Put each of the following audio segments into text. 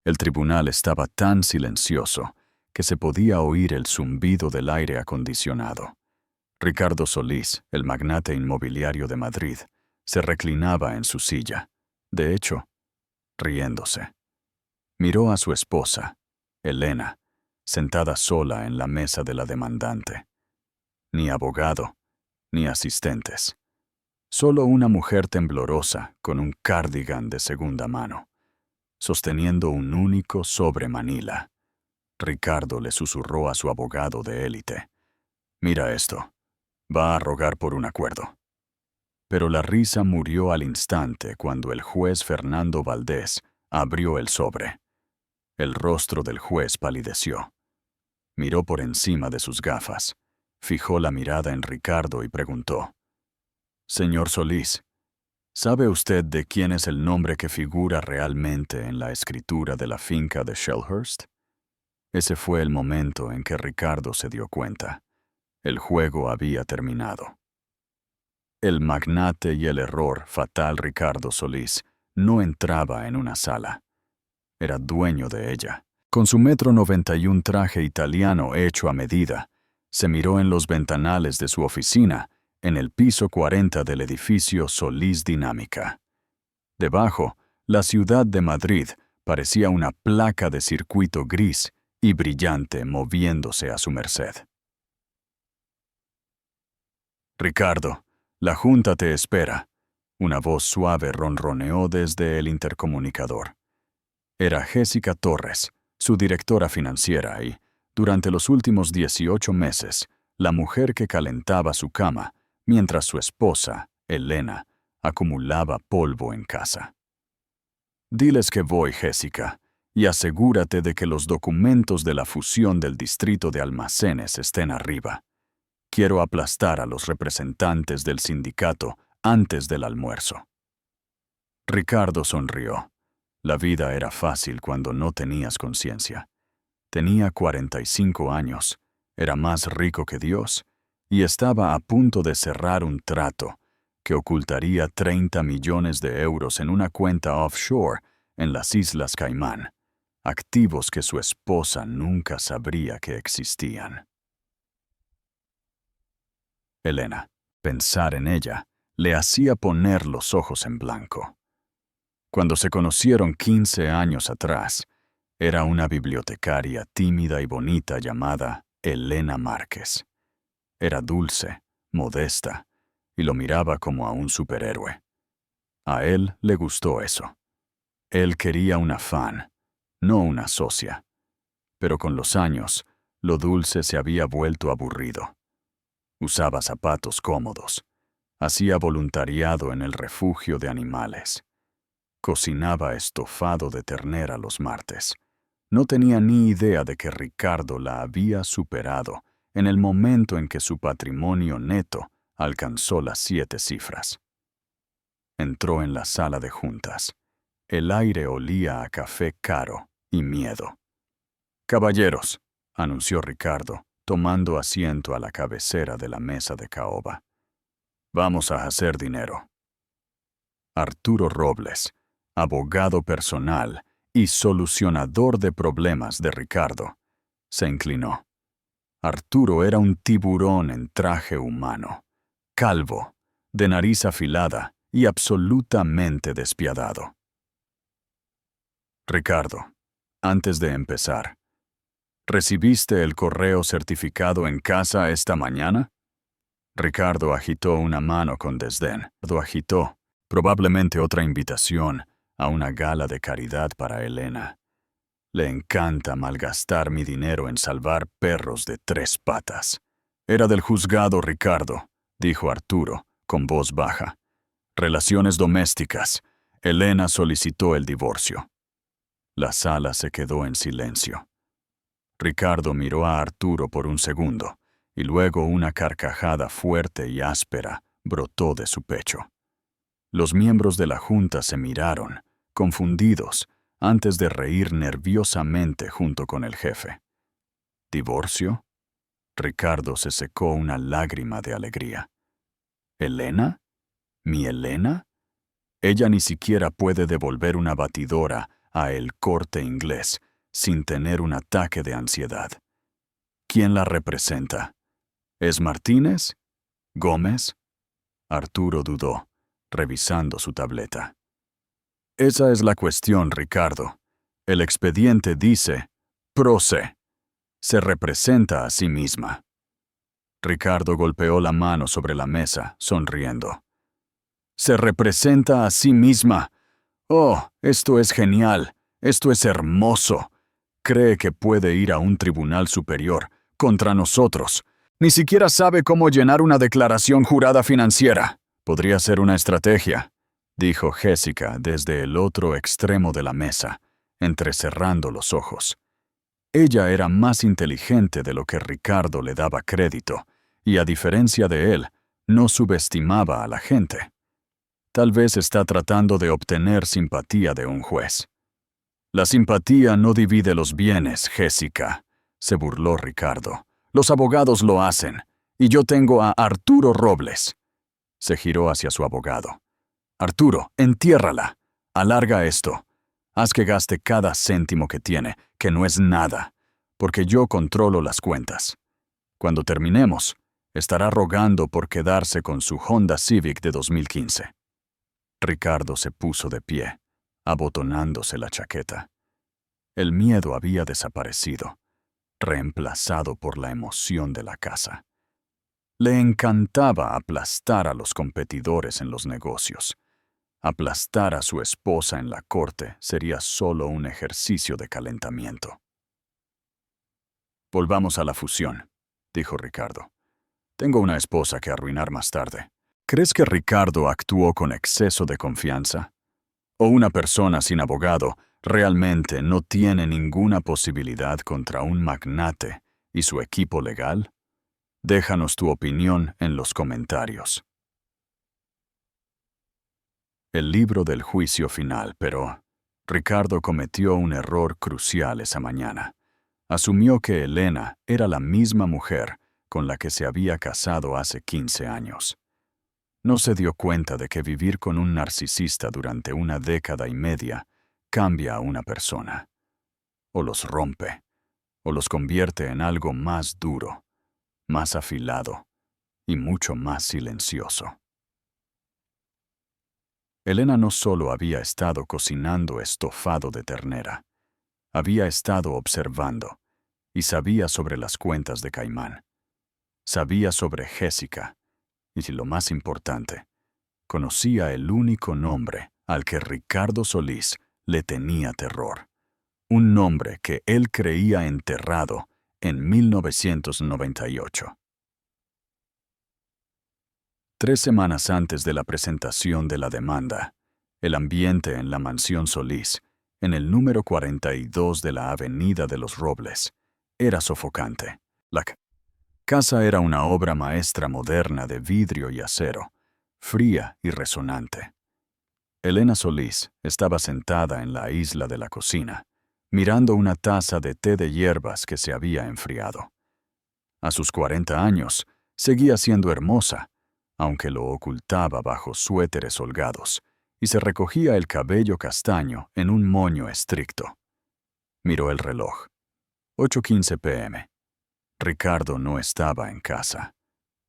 El tribunal estaba tan silencioso que se podía oír el zumbido del aire acondicionado. Ricardo Solís, el magnate inmobiliario de Madrid, se reclinaba en su silla, de hecho, riéndose. Miró a su esposa, Elena, sentada sola en la mesa de la demandante. Ni abogado, ni asistentes. Solo una mujer temblorosa con un cardigan de segunda mano, sosteniendo un único sobre Manila. Ricardo le susurró a su abogado de élite: «Mira esto. Va a rogar por un acuerdo». Pero la risa murió al instante cuando el juez Fernando Valdés abrió el sobre. El rostro del juez palideció. Miró por encima de sus gafas, fijó la mirada en Ricardo y preguntó: «Señor Solís, ¿sabe usted de quién es el nombre que figura realmente en la escritura de la finca de Shellhurst?» Ese fue el momento en que Ricardo se dio cuenta. El juego había terminado. El magnate y el error fatal Ricardo Solís no entraba en una sala. Era dueño de ella. Con su 1,91 m traje italiano hecho a medida, se miró en los ventanales de su oficina, en el piso 40 del edificio Solís Dinámica. Debajo, la ciudad de Madrid parecía una placa de circuito gris y brillante moviéndose a su merced. «Ricardo, la junta te espera», una voz suave ronroneó desde el intercomunicador. Era Jessica Torres, su directora financiera y, durante los últimos 18 meses, la mujer que calentaba su cama mientras su esposa, Elena, acumulaba polvo en casa. «Diles que voy, Jessica, y asegúrate de que los documentos de la fusión del distrito de almacenes estén arriba. Quiero aplastar a los representantes del sindicato antes del almuerzo». Ricardo sonrió. La vida era fácil cuando no tenías conciencia. Tenía 45 años, era más rico que Dios, y estaba a punto de cerrar un trato que ocultaría 30 millones de euros en una cuenta offshore en las Islas Caimán, activos que su esposa nunca sabría que existían. Elena, pensar en ella, le hacía poner los ojos en blanco. Cuando se conocieron 15 años atrás, era una bibliotecaria tímida y bonita llamada Elena Márquez. Era dulce, modesta, y lo miraba como a un superhéroe. A él le gustó eso. Él quería una fan, no una socia. Pero con los años, lo dulce se había vuelto aburrido. Usaba zapatos cómodos. Hacía voluntariado en el refugio de animales. Cocinaba estofado de ternera los martes. No tenía ni idea de que Ricardo la había superado en el momento en que su patrimonio neto alcanzó las 7 cifras. Entró en la sala de juntas. El aire olía a café caro y miedo. «Caballeros», anunció Ricardo, tomando asiento a la cabecera de la mesa de caoba. «Vamos a hacer dinero». Arturo Robles, abogado personal y solucionador de problemas de Ricardo, se inclinó. Arturo era un tiburón en traje humano, calvo, de nariz afilada y absolutamente despiadado. «Ricardo, antes de empezar, ¿recibiste el correo certificado en casa esta mañana?» Ricardo agitó una mano con desdén. Probablemente otra invitación a una gala de caridad para Elena. Le encanta malgastar mi dinero en salvar perros de 3 patas. «Era del juzgado, Ricardo», dijo Arturo, con voz baja. «Relaciones domésticas. Elena solicitó el divorcio». La sala se quedó en silencio. Ricardo miró a Arturo por un segundo, y luego una carcajada fuerte y áspera brotó de su pecho. Los miembros de la junta se miraron, confundidos, antes de reír nerviosamente junto con el jefe. ¿Divorcio? Ricardo se secó una lágrima de alegría. ¿Elena? ¿Mi Elena? Ella ni siquiera puede devolver una batidora a El Corte Inglés sin tener un ataque de ansiedad. ¿Quién la representa? ¿Es Martínez? ¿Gómez? Arturo dudó, revisando su tableta. Esa es la cuestión, Ricardo. El expediente dice, Proce. Se representa a sí misma. Ricardo golpeó la mano sobre la mesa, sonriendo. Se representa a sí misma. Oh, esto es genial. Esto es hermoso. Cree que puede ir a un tribunal superior contra nosotros. Ni siquiera sabe cómo llenar una declaración jurada financiera. Podría ser una estrategia, dijo Jessica desde el otro extremo de la mesa, entrecerrando los ojos. Ella era más inteligente de lo que Ricardo le daba crédito, y a diferencia de él, no subestimaba a la gente. Tal vez está tratando de obtener simpatía de un juez. La simpatía no divide los bienes, Jessica, se burló Ricardo. Los abogados lo hacen, y yo tengo a Arturo Robles. Se giró hacia su abogado. Arturo, entiérrala. Alarga esto. Haz que gaste cada céntimo que tiene, que no es nada, porque yo controlo las cuentas. Cuando terminemos, estará rogando por quedarse con su Honda Civic de 2015. Ricardo se puso de pie, abotonándose la chaqueta. El miedo había desaparecido, reemplazado por la emoción de la caza. Le encantaba aplastar a los competidores en los negocios. Aplastar a su esposa en la corte sería solo un ejercicio de calentamiento. Volvamos a la fusión, dijo Ricardo. Tengo una esposa que arruinar más tarde. ¿Crees que Ricardo actuó con exceso de confianza? ¿O una persona sin abogado realmente no tiene ninguna posibilidad contra un magnate y su equipo legal? Déjanos tu opinión en los comentarios. El libro del juicio final, pero Ricardo cometió un error crucial esa mañana. Asumió que Elena era la misma mujer con la que se había casado hace 15 años. No se dio cuenta de que vivir con un narcisista durante una década y media cambia a una persona. O los rompe, o los convierte en algo más duro, más afilado y mucho más silencioso. Elena no solo había estado cocinando estofado de ternera, había estado observando y sabía sobre las cuentas de Caimán. Sabía sobre Jessica y, lo más importante, conocía el único nombre al que Ricardo Solís le tenía terror. Un nombre que él creía enterrado en 1998. 3 semanas antes de la presentación de la demanda, el ambiente en la mansión Solís, en el número 42 de la Avenida de los Robles, era sofocante. La casa era una obra maestra moderna de vidrio y acero, fría y resonante. Elena Solís estaba sentada en la isla de la cocina, mirando una taza de té de hierbas que se había enfriado. A sus 40 años, seguía siendo hermosa, aunque lo ocultaba bajo suéteres holgados, y se recogía el cabello castaño en un moño estricto. Miró el reloj. 8:15 p.m. Ricardo no estaba en casa.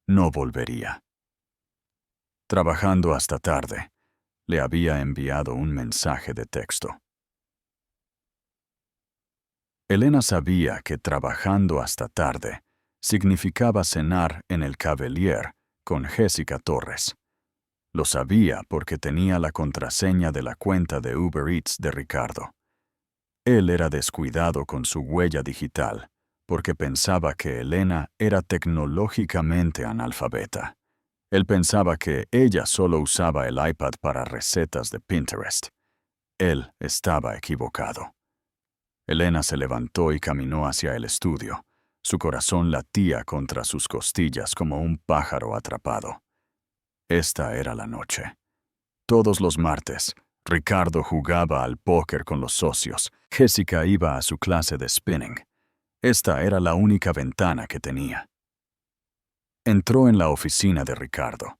No volvería. Trabajando hasta tarde, le había enviado un mensaje de texto. Elena sabía que trabajando hasta tarde significaba cenar en el Cavalier con Jessica Torres. Lo sabía porque tenía la contraseña de la cuenta de Uber Eats de Ricardo. Él era descuidado con su huella digital porque pensaba que Elena era tecnológicamente analfabeta. Él pensaba que ella solo usaba el iPad para recetas de Pinterest. Él estaba equivocado. Elena se levantó y caminó hacia el estudio. Su corazón latía contra sus costillas como un pájaro atrapado. Esta era la noche. Todos los martes, Ricardo jugaba al póker con los socios. Jessica iba a su clase de spinning. Esta era la única ventana que tenía. Entró en la oficina de Ricardo.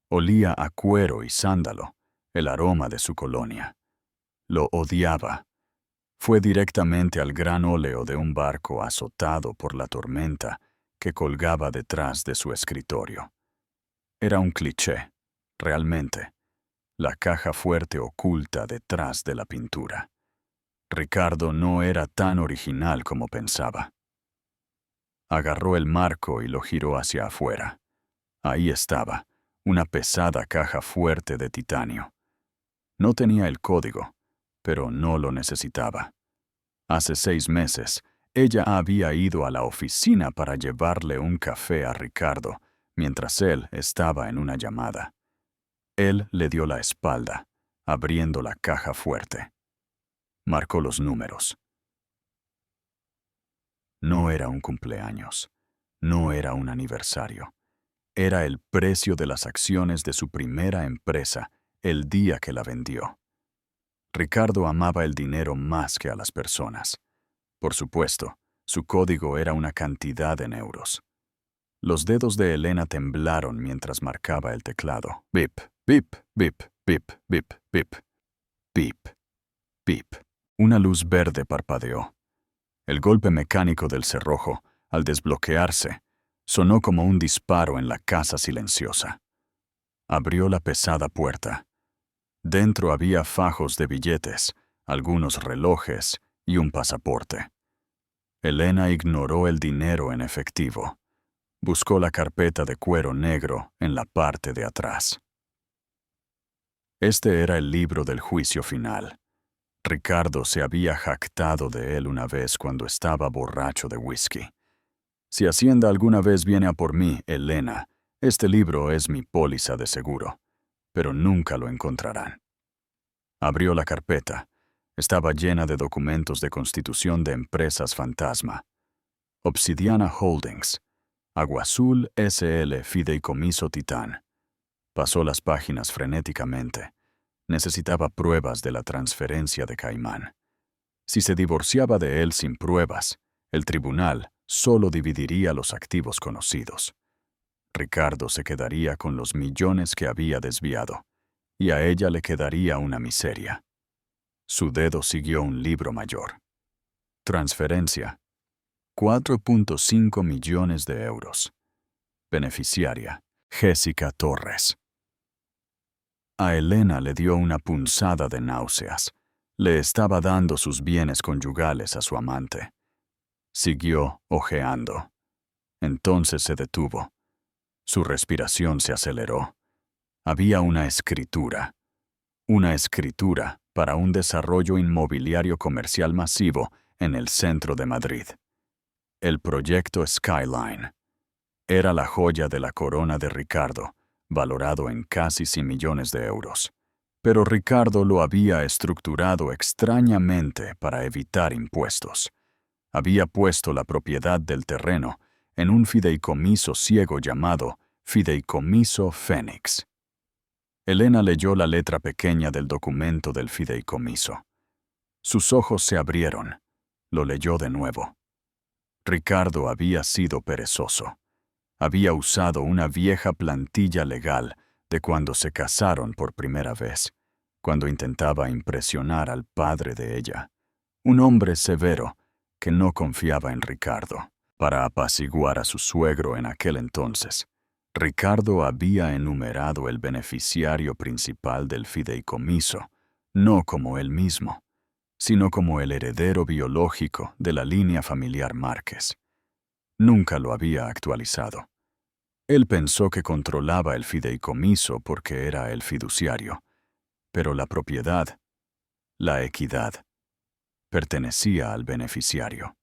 Olía a cuero y sándalo, el aroma de su colonia. Lo odiaba. Fue directamente al gran óleo de un barco azotado por la tormenta que colgaba detrás de su escritorio. Era un cliché, realmente, la caja fuerte oculta detrás de la pintura. Ricardo no era tan original como pensaba. Agarró el marco y lo giró hacia afuera. Ahí estaba, una pesada caja fuerte de titanio. No tenía el código, pero no lo necesitaba. Hace 6 meses, ella había ido a la oficina para llevarle un café a Ricardo, mientras él estaba en una llamada. Él le dio la espalda, abriendo la caja fuerte. Marcó los números. No era un cumpleaños. No era un aniversario. Era el precio de las acciones de su primera empresa el día que la vendió. Ricardo amaba el dinero más que a las personas. Por supuesto, su código era una cantidad en euros. Los dedos de Elena temblaron mientras marcaba el teclado. Bip, bip, bip, bip, bip, bip, bip, bip. Una luz verde parpadeó. El golpe mecánico del cerrojo, al desbloquearse, sonó como un disparo en la casa silenciosa. Abrió la pesada puerta. Dentro había fajos de billetes, algunos relojes y un pasaporte. Elena ignoró el dinero en efectivo. Buscó la carpeta de cuero negro en la parte de atrás. Este era el libro del juicio final. Ricardo se había jactado de él una vez cuando estaba borracho de whisky. Si Hacienda alguna vez viene a por mí, Elena, este libro es mi póliza de seguro, pero nunca lo encontrarán. Abrió la carpeta. Estaba llena de documentos de constitución de empresas fantasma. Obsidiana Holdings, Agua Azul SL Fideicomiso Titán. Pasó las páginas frenéticamente. Necesitaba pruebas de la transferencia de Caimán. Si se divorciaba de él sin pruebas, el tribunal solo dividiría los activos conocidos. Ricardo se quedaría con los millones que había desviado, y a ella le quedaría una miseria. Su dedo siguió un libro mayor. Transferencia. 4.5 millones de euros. Beneficiaria. Jessica Torres. A Elena le dio una punzada de náuseas. Le estaba dando sus bienes conyugales a su amante. Siguió ojeando. Entonces se detuvo. Su respiración se aceleró. Había una escritura. Una escritura para un desarrollo inmobiliario comercial masivo en el centro de Madrid. El proyecto Skyline. Era la joya de la corona de Ricardo, valorado en casi 100 millones de euros. Pero Ricardo lo había estructurado extrañamente para evitar impuestos. Había puesto la propiedad del terreno en un fideicomiso ciego llamado Fideicomiso Fénix. Elena leyó la letra pequeña del documento del fideicomiso. Sus ojos se abrieron. Lo leyó de nuevo. Ricardo había sido perezoso. Había usado una vieja plantilla legal de cuando se casaron por primera vez, cuando intentaba impresionar al padre de ella, un hombre severo que no confiaba en Ricardo. Para apaciguar a su suegro en aquel entonces, Ricardo había enumerado el beneficiario principal del fideicomiso, no como él mismo, sino como el heredero biológico de la línea familiar Márquez. Nunca lo había actualizado. Él pensó que controlaba el fideicomiso porque era el fiduciario, pero la propiedad, la equidad, pertenecía al beneficiario.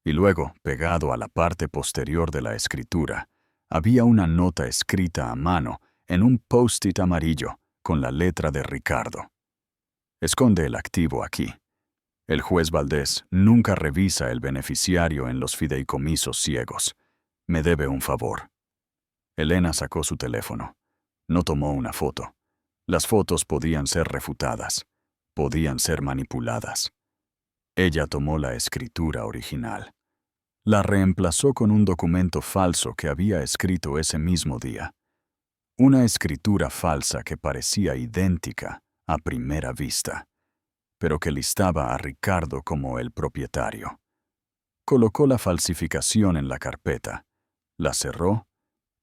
Y luego, pegado a la parte posterior de la escritura, había una nota escrita a mano en un post-it amarillo con la letra de Ricardo. Esconde el activo aquí. El juez Valdés nunca revisa el beneficiario en los fideicomisos ciegos. Me debe un favor. Elena sacó su teléfono. No tomó una foto. Las fotos podían ser refutadas. Podían ser manipuladas. Ella tomó la escritura original. La reemplazó con un documento falso que había escrito ese mismo día. Una escritura falsa que parecía idéntica a primera vista. pero que listaba a Ricardo como el propietario. Colocó la falsificación en la carpeta, la cerró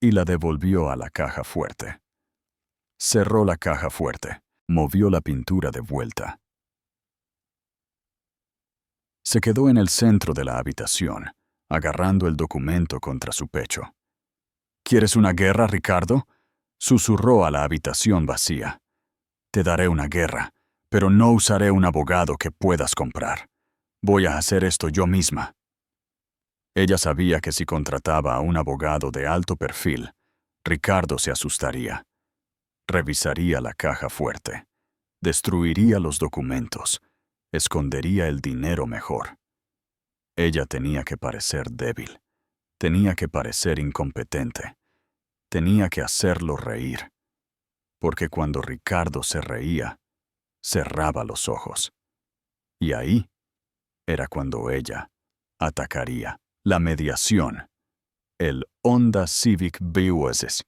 y la devolvió a la caja fuerte. Cerró la caja fuerte, movió la pintura de vuelta. Se quedó en el centro de la habitación, agarrando el documento contra su pecho. ¿Quieres una guerra, Ricardo? Susurró a la habitación vacía. Te daré una guerra, pero no usaré un abogado que puedas comprar. Voy a hacer esto yo misma. Ella sabía que si contrataba a un abogado de alto perfil, Ricardo se asustaría. Revisaría la caja fuerte, destruiría los documentos, escondería el dinero mejor. Ella tenía que parecer débil, tenía que parecer incompetente, tenía que hacerlo reír, porque cuando Ricardo se reía, cerraba los ojos. Y ahí era cuando ella atacaría. La mediación, el Honda Civic BUS,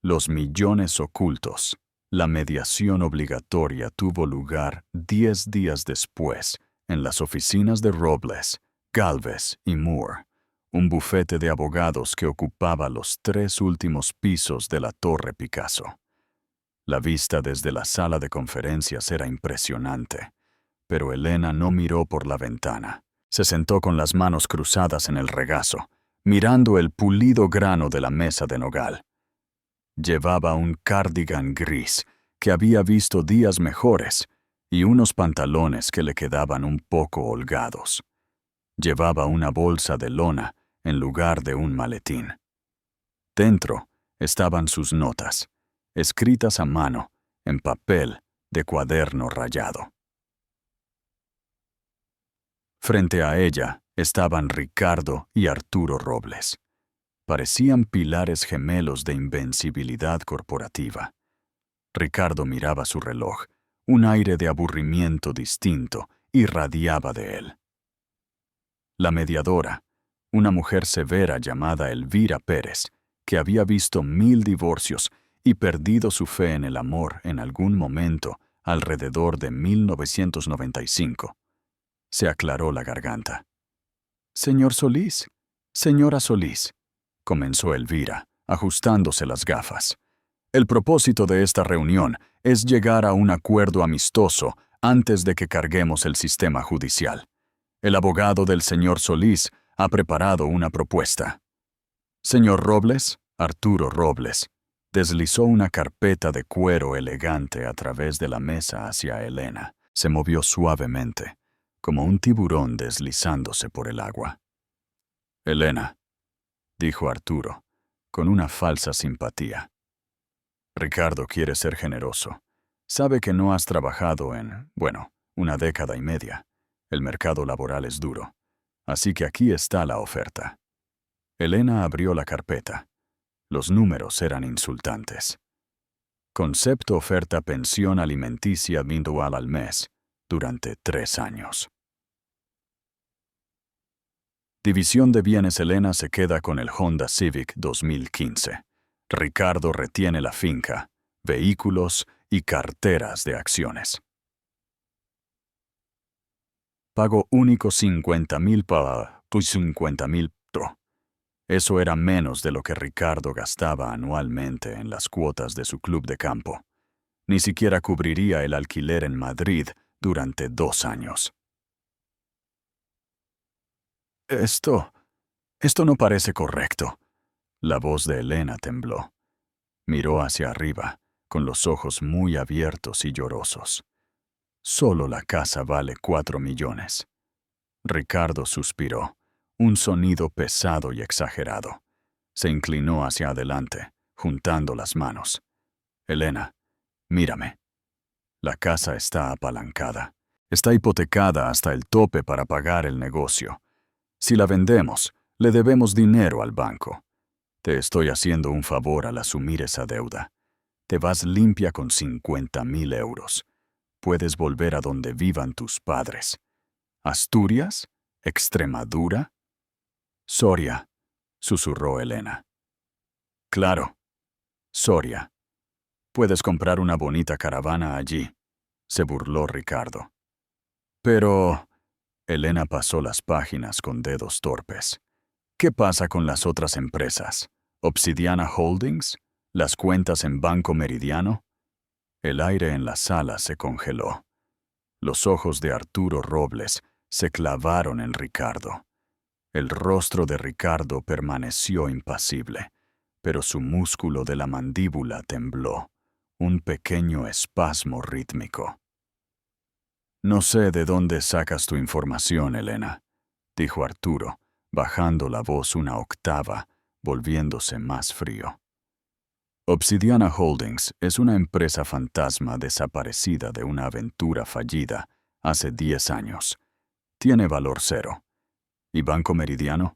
los millones ocultos. La mediación obligatoria tuvo lugar 10 días después en las oficinas de Robles, Galvez y Moore, un bufete de abogados que ocupaba los 3 últimos pisos de la Torre Picasso. La vista desde la sala de conferencias era impresionante, pero Elena no miró por la ventana. Se sentó con las manos cruzadas en el regazo, mirando el pulido grano de la mesa de nogal. Llevaba un cardigan gris que había visto días mejores y unos pantalones que le quedaban un poco holgados. Llevaba una bolsa de lona en lugar de un maletín. Dentro estaban sus notas, escritas a mano, en papel de cuaderno rayado. Frente a ella estaban Ricardo y Arturo Robles. Parecían pilares gemelos de invencibilidad corporativa. Ricardo miraba su reloj. Un aire de aburrimiento distinto irradiaba de él. La mediadora, una mujer severa llamada Elvira Pérez, que había visto 1000 divorcios y perdido su fe en el amor en algún momento alrededor de 1995, se aclaró la garganta. «Señor Solís, señora Solís», comenzó Elvira, ajustándose las gafas. «El propósito de esta reunión es llegar a un acuerdo amistoso antes de que carguemos el sistema judicial. El abogado del señor Solís ha preparado una propuesta». Señor Robles, Arturo Robles, deslizó una carpeta de cuero elegante a través de la mesa hacia Elena. Se movió suavemente, como un tiburón deslizándose por el agua. «Elena», dijo Arturo, con una falsa simpatía. «Ricardo quiere ser generoso. Sabe que no has trabajado en, una década y media. El mercado laboral es duro. Así que aquí está la oferta». Elena abrió la carpeta. Los números eran insultantes. Concepto oferta pensión alimenticia mensual al mes durante 3 años. División de bienes. Elena se queda con el Honda Civic 2015. Ricardo retiene la finca, vehículos y carteras de acciones. Pago único 50,000 para 50,000. Eso era menos de lo que Ricardo gastaba anualmente en las cuotas de su club de campo. Ni siquiera cubriría el alquiler en Madrid durante 2 años. Esto no parece correcto. La voz de Elena tembló. Miró hacia arriba, con los ojos muy abiertos y llorosos. Solo la casa vale 4 millones. Ricardo suspiró, un sonido pesado y exagerado. Se inclinó hacia adelante, juntando las manos. Elena, mírame. La casa está apalancada. Está hipotecada hasta el tope para pagar el negocio. Si la vendemos, le debemos dinero al banco. Te estoy haciendo un favor al asumir esa deuda. Te vas limpia con 50,000 euros. Puedes volver a donde vivan tus padres. ¿Asturias? ¿Extremadura? Soria, susurró Elena. Claro, Soria. Puedes comprar una bonita caravana allí, se burló Ricardo. Pero... Elena pasó las páginas con dedos torpes. ¿Qué pasa con las otras empresas? ¿Obsidiana Holdings? ¿Las cuentas en Banco Meridiano? El aire en la sala se congeló. Los ojos de Arturo Robles se clavaron en Ricardo. El rostro de Ricardo permaneció impasible, pero su músculo de la mandíbula tembló, un pequeño espasmo rítmico. «No sé de dónde sacas tu información, Elena», dijo Arturo, bajando la voz una octava, volviéndose más frío. Obsidiana Holdings es una empresa fantasma desaparecida de una aventura fallida hace 10 años. Tiene valor cero. ¿Y Banco Meridiano?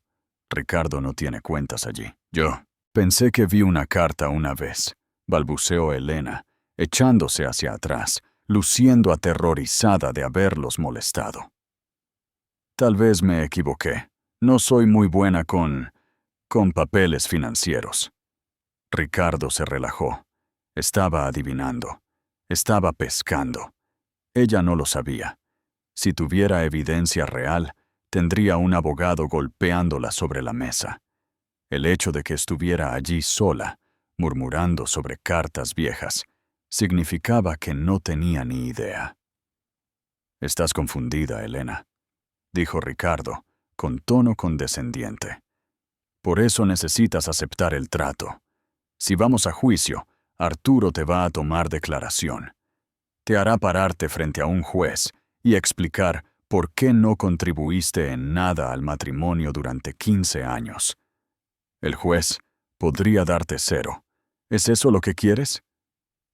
Ricardo no tiene cuentas allí. Yo pensé que vi una carta una vez, balbuceó Elena, echándose hacia atrás, luciendo aterrorizada de haberlos molestado. Tal vez me equivoqué. No soy muy buena con papeles financieros. Ricardo se relajó. Estaba adivinando. Estaba pescando. Ella no lo sabía. Si tuviera evidencia real, tendría un abogado golpeándola sobre la mesa. El hecho de que estuviera allí sola, murmurando sobre cartas viejas, significaba que no tenía ni idea. «Estás confundida, Elena», dijo Ricardo, con tono condescendiente. «Por eso necesitas aceptar el trato. Si vamos a juicio, Arturo te va a tomar declaración. Te hará pararte frente a un juez y explicar por qué no contribuiste en nada al matrimonio durante 15 años. El juez podría darte 0. ¿Es eso lo que quieres?»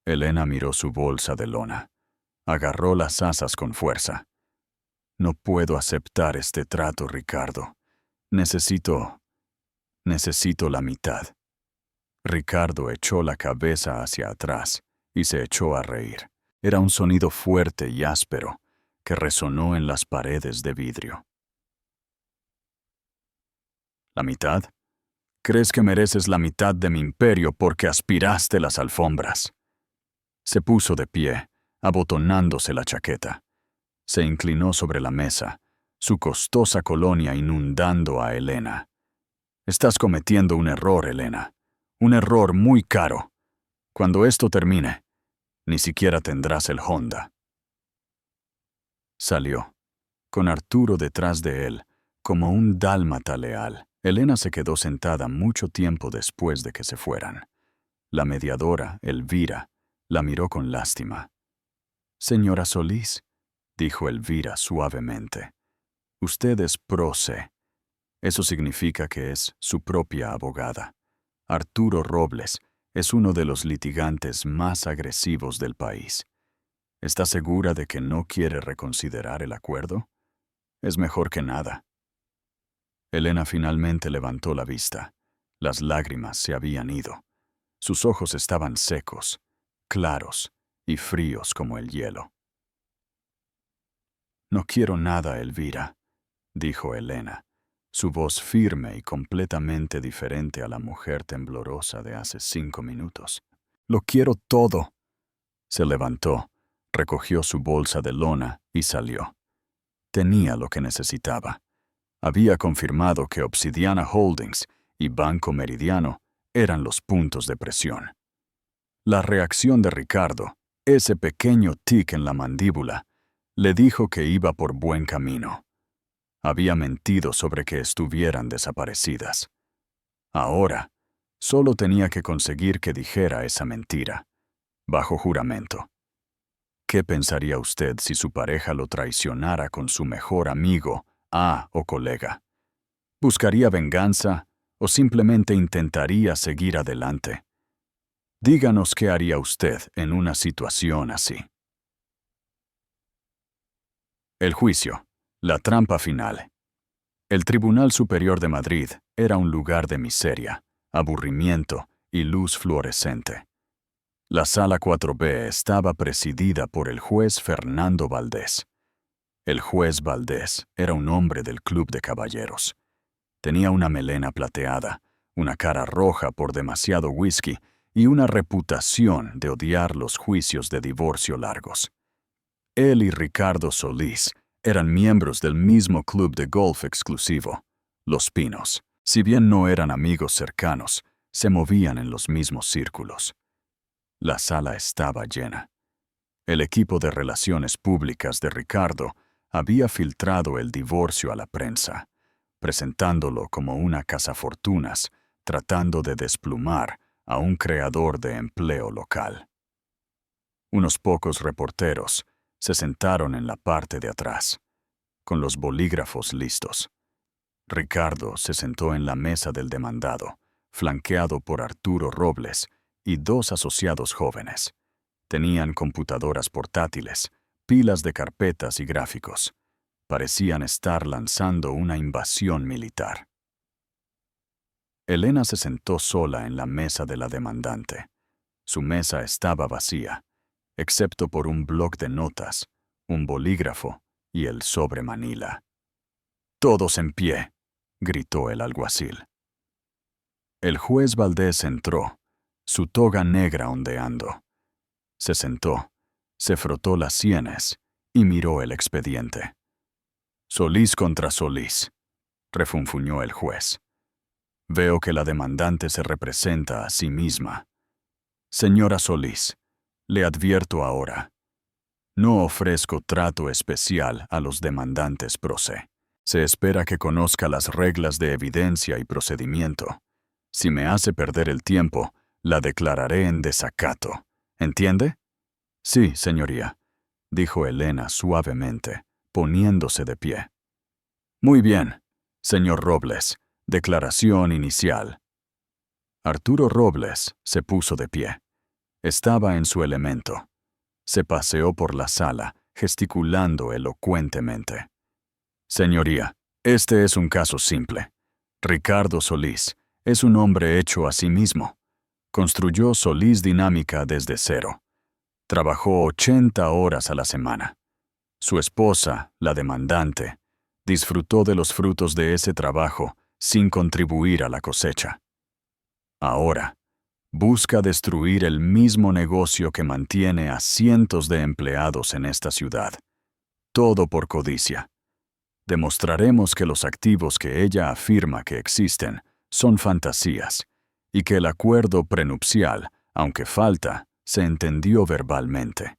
Elena miró su bolsa de lona. Agarró las asas con fuerza. «No puedo aceptar este trato, Ricardo. Necesito la mitad». Ricardo echó la cabeza hacia atrás y se echó a reír. Era un sonido fuerte y áspero que resonó en las paredes de vidrio. «¿La mitad? ¿Crees que mereces la mitad de mi imperio porque aspiraste las alfombras?» Se puso de pie, abotonándose la chaqueta. Se inclinó sobre la mesa, su costosa colonia inundando a Elena. «Estás cometiendo un error, Elena. Un error muy caro. Cuando esto termine, ni siquiera tendrás el Honda». Salió, con Arturo detrás de él, como un dálmata leal. Elena se quedó sentada mucho tiempo después de que se fueran. La mediadora, Elvira, la miró con lástima. «Señora Solís», dijo Elvira suavemente, «usted es pro se. Eso significa que es su propia abogada. Arturo Robles es uno de los litigantes más agresivos del país. ¿Está segura de que no quiere reconsiderar el acuerdo? Es mejor que nada». Elena finalmente levantó la vista. Las lágrimas se habían ido. Sus ojos estaban secos, claros y fríos como el hielo. «No quiero nada, Elvira», dijo Elena, su voz firme y completamente diferente a la mujer temblorosa de hace 5 minutos. «Lo quiero todo». Se levantó, recogió su bolsa de lona y salió. Tenía lo que necesitaba. Había confirmado que Obsidiana Holdings y Banco Meridiano eran los puntos de presión. La reacción de Ricardo, ese pequeño tic en la mandíbula, le dijo que iba por buen camino. Había mentido sobre que estuvieran desaparecidas. Ahora, solo tenía que conseguir que dijera esa mentira, bajo juramento. ¿Qué pensaría usted si su pareja lo traicionara con su mejor amigo, o colega? ¿Buscaría venganza o simplemente intentaría seguir adelante? Díganos qué haría usted en una situación así. El juicio, la trampa final. El Tribunal Superior de Madrid era un lugar de miseria, aburrimiento y luz fluorescente. La Sala 4B estaba presidida por el juez Fernando Valdés. El juez Valdés era un hombre del Club de Caballeros. Tenía una melena plateada, una cara roja por demasiado whisky y una reputación de odiar los juicios de divorcio largos. Él y Ricardo Solís Eran miembros del mismo club de golf exclusivo, Los Pinos. Si bien no eran amigos cercanos, se movían en los mismos círculos. La sala estaba llena. El equipo de relaciones públicas de Ricardo había filtrado el divorcio a la prensa, presentándolo como una cazafortunas, tratando de desplumar a un creador de empleo local. Unos pocos reporteros se sentaron en la parte de atrás, con los bolígrafos listos. Ricardo se sentó en la mesa del demandado, flanqueado por Arturo Robles y dos asociados jóvenes. Tenían computadoras portátiles, pilas de carpetas y gráficos. Parecían estar lanzando una invasión militar. Elena se sentó sola en la mesa de la demandante. Su mesa estaba vacía, excepto por un bloc de notas, un bolígrafo y el sobre Manila. «Todos en pie», gritó el alguacil. El juez Valdés entró, su toga negra ondeando. Se sentó, se frotó las sienes y miró el expediente. «Solís contra Solís», refunfuñó el juez. «Veo que la demandante se representa a sí misma. Señora Solís, le advierto ahora. No ofrezco trato especial a los demandantes pro se. Se espera que conozca las reglas de evidencia y procedimiento. Si me hace perder el tiempo, la declararé en desacato. ¿Entiende?» «Sí, señoría», dijo Elena suavemente, poniéndose de pie. «Muy bien, señor Robles, declaración inicial». Arturo Robles se puso de pie. Estaba en su elemento. Se paseó por la sala, gesticulando elocuentemente. «Señoría, este es un caso simple. Ricardo Solís es un hombre hecho a sí mismo. Construyó Solís Dinámica desde cero. Trabajó 80 horas a la semana. Su esposa, la demandante, disfrutó de los frutos de ese trabajo sin contribuir a la cosecha. Ahora, busca destruir el mismo negocio que mantiene a cientos de empleados en esta ciudad. Todo por codicia. Demostraremos que los activos que ella afirma que existen son fantasías y que el acuerdo prenupcial, aunque falta, se entendió verbalmente.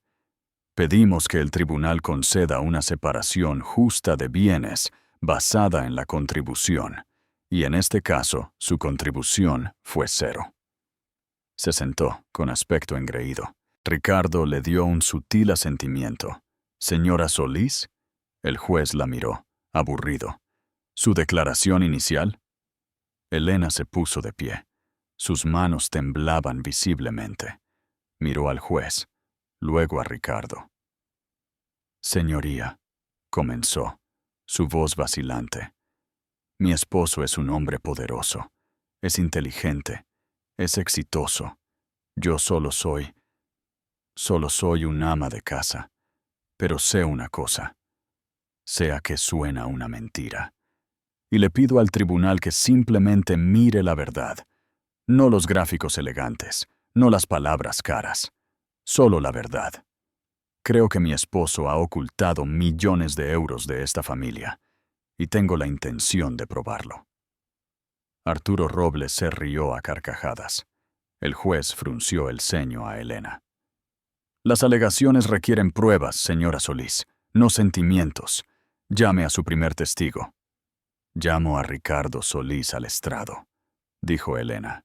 Pedimos que el tribunal conceda una separación justa de bienes basada en la contribución, y en este caso su contribución fue cero. Se sentó, con aspecto engreído. Ricardo le dio un sutil asentimiento. «¿Señora Solís?» El juez la miró, aburrido. «¿Su declaración inicial?» Elena se puso de pie. Sus manos temblaban visiblemente. Miró al juez, luego a Ricardo. «Señoría», comenzó, su voz vacilante. «Mi esposo es un hombre poderoso, es inteligente, es exitoso. Yo solo soy un ama de casa. Pero sé una cosa. Sea que suena una mentira. Y le pido al tribunal que simplemente mire la verdad. No los gráficos elegantes, no las palabras caras. Solo la verdad. Creo que mi esposo ha ocultado millones de euros de esta familia, y tengo la intención de probarlo». Arturo Robles se rió a carcajadas. El juez frunció el ceño a Elena. «Las alegaciones requieren pruebas, señora Solís, no sentimientos. Llame a su primer testigo». «Llamo a Ricardo Solís al estrado», dijo Elena.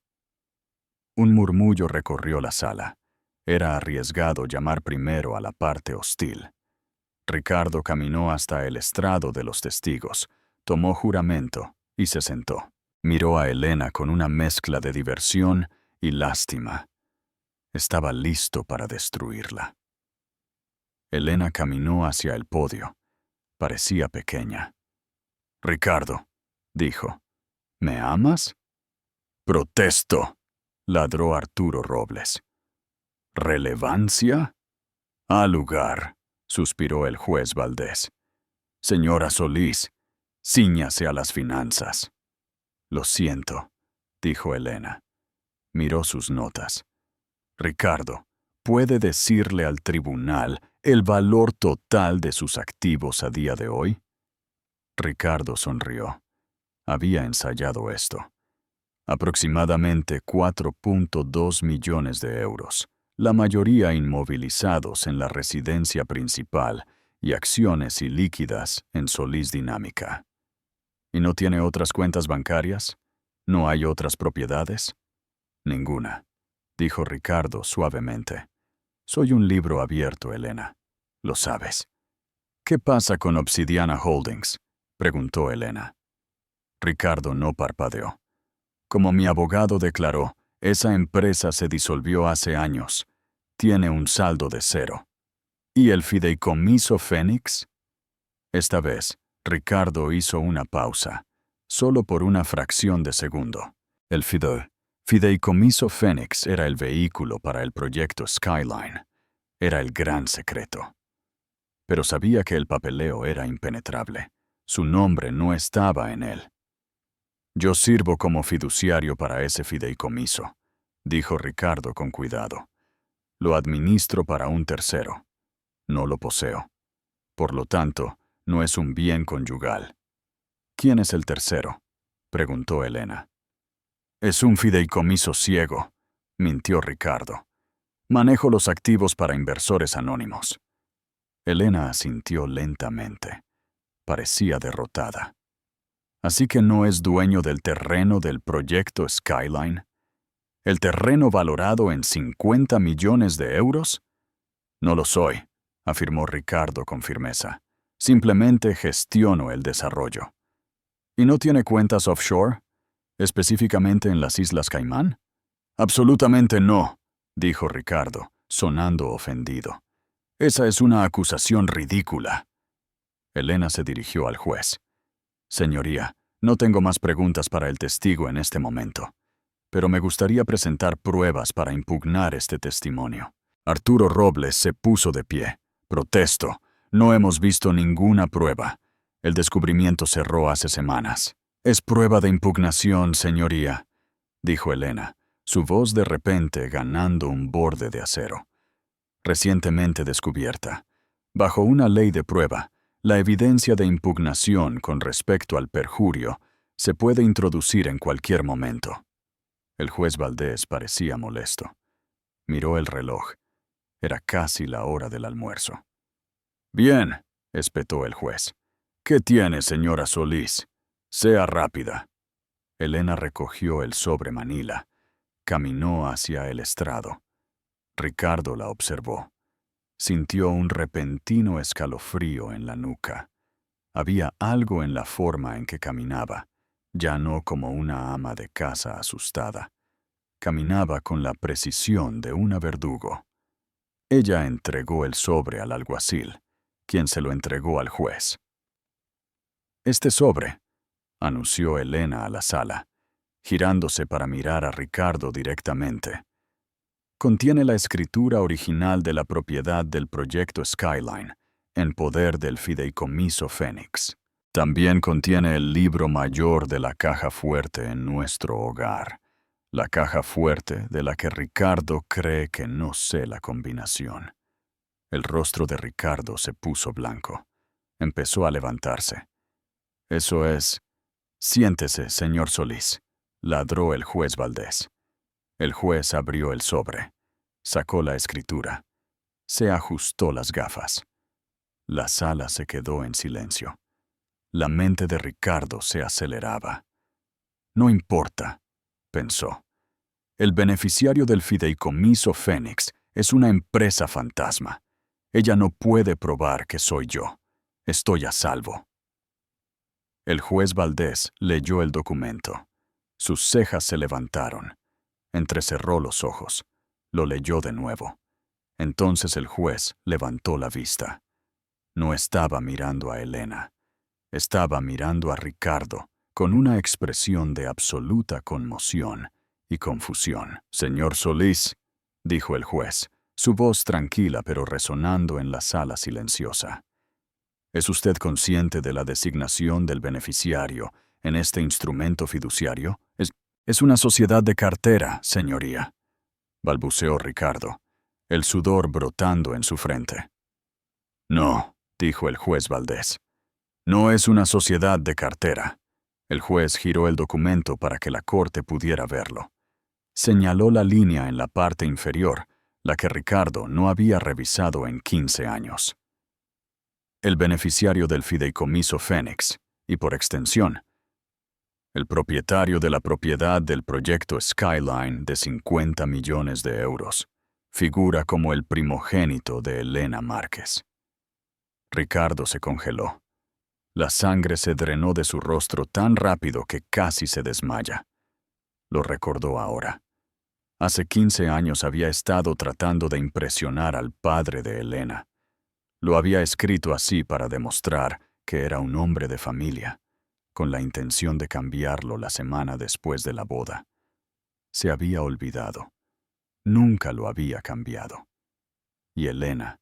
Un murmullo recorrió la sala. Era arriesgado llamar primero a la parte hostil. Ricardo caminó hasta el estrado de los testigos, tomó juramento y se sentó. Miró a Elena con una mezcla de diversión y lástima. Estaba listo para destruirla. Elena caminó hacia el podio. Parecía pequeña. «Ricardo», dijo, «¿me amas?» «Protesto», ladró Arturo Robles. «¿Relevancia?» «Al lugar», suspiró el juez Valdés. «Señora Solís, cíñase a las finanzas». «Lo siento», dijo Elena. Miró sus notas. «Ricardo, puede decirle al tribunal el valor total de sus activos a día de hoy? Ricardo sonrió. Había ensayado esto. Aproximadamente 4.2 millones de euros, la mayoría inmovilizados en la residencia principal y acciones ilíquidas en Solís Dinámica. ¿Y no tiene otras cuentas bancarias? ¿No hay otras propiedades? Ninguna, dijo Ricardo suavemente. Soy un libro abierto, Elena. Lo sabes. ¿Qué pasa con Obsidiana Holdings?, preguntó Elena. Ricardo no parpadeó. Como mi abogado declaró, esa empresa se disolvió hace años. Tiene un saldo de 0. ¿Y el fideicomiso Fénix? Esta vez, Ricardo hizo una pausa, solo por una fracción de segundo. El fideicomiso Fénix era el vehículo para el proyecto Skyline. Era el gran secreto. Pero sabía que el papeleo era impenetrable. Su nombre no estaba en él. Yo sirvo como fiduciario para ese fideicomiso, dijo Ricardo con cuidado. Lo administro para un tercero. No lo poseo. Por lo tanto, no es un bien conyugal. ¿Quién es el tercero?, preguntó Elena. Es un fideicomiso ciego, mintió Ricardo. Manejo los activos para inversores anónimos. Elena asintió lentamente. Parecía derrotada. ¿Así que no es dueño del terreno del proyecto Skyline? ¿El terreno valorado en 50 millones de euros? No lo soy, afirmó Ricardo con firmeza. Simplemente gestiono el desarrollo. ¿Y no tiene cuentas offshore? ¿Específicamente en las Islas Caimán? Absolutamente no, dijo Ricardo, sonando ofendido. Esa es una acusación ridícula. Elena se dirigió al juez. Señoría, no tengo más preguntas para el testigo en este momento, pero me gustaría presentar pruebas para impugnar este testimonio. Arturo Robles se puso de pie. Protesto, no hemos visto ninguna prueba. El descubrimiento cerró hace semanas. Es prueba de impugnación, señoría, dijo Elena, su voz de repente ganando un borde de acero. Recientemente descubierta. Bajo una ley de prueba, la evidencia de impugnación con respecto al perjurio se puede introducir en cualquier momento. El juez Valdés parecía molesto. Miró el reloj. Era casi la hora del almuerzo. Bien, espetó el juez. ¿Qué tiene, señora Solís? Sea rápida. Elena recogió el sobre Manila. Caminó hacia el estrado. Ricardo la observó. Sintió un repentino escalofrío en la nuca. Había algo en la forma en que caminaba, ya no como una ama de casa asustada. Caminaba con la precisión de una verdugo. Ella entregó el sobre al alguacil, quien se lo entregó al juez. Este sobre, anunció Elena a la sala, girándose para mirar a Ricardo directamente. Contiene la escritura original de la propiedad del proyecto Skyline, en poder del fideicomiso Fénix. También contiene el libro mayor de la caja fuerte en nuestro hogar, la caja fuerte de la que Ricardo cree que no sé la combinación. El rostro de Ricardo se puso blanco. Empezó a levantarse. Eso es... Siéntese, señor Solís, ladró el juez Valdés. El juez abrió el sobre. Sacó la escritura. Se ajustó las gafas. La sala se quedó en silencio. La mente de Ricardo se aceleraba. No importa, pensó. El beneficiario del fideicomiso Fénix es una empresa fantasma. Ella no puede probar que soy yo. Estoy a salvo. El juez Valdés leyó el documento. Sus cejas se levantaron. Entrecerró los ojos. Lo leyó de nuevo. Entonces el juez levantó la vista. No estaba mirando a Elena. Estaba mirando a Ricardo con una expresión de absoluta conmoción y confusión. Señor Solís, dijo el juez, su voz tranquila pero resonando en la sala silenciosa. ¿Es usted consciente de la designación del beneficiario en este instrumento fiduciario? Es una sociedad de cartera, señoría, balbuceó Ricardo, el sudor brotando en su frente. No, dijo el juez Valdés. No es una sociedad de cartera. El juez giró el documento para que la corte pudiera verlo. Señaló la línea en la parte inferior, la que Ricardo no había revisado en 15 años. El beneficiario del fideicomiso Fénix, y por extensión, el propietario de la propiedad del proyecto Skyline de 50 millones de euros, figura como el primogénito de Elena Márquez. Ricardo se congeló. La sangre se drenó de su rostro tan rápido que casi se desmaya. Lo recordó ahora. Hace 15 años había estado tratando de impresionar al padre de Elena. Lo había escrito así para demostrar que era un hombre de familia, con la intención de cambiarlo la semana después de la boda. Se había olvidado. Nunca lo había cambiado. Y Elena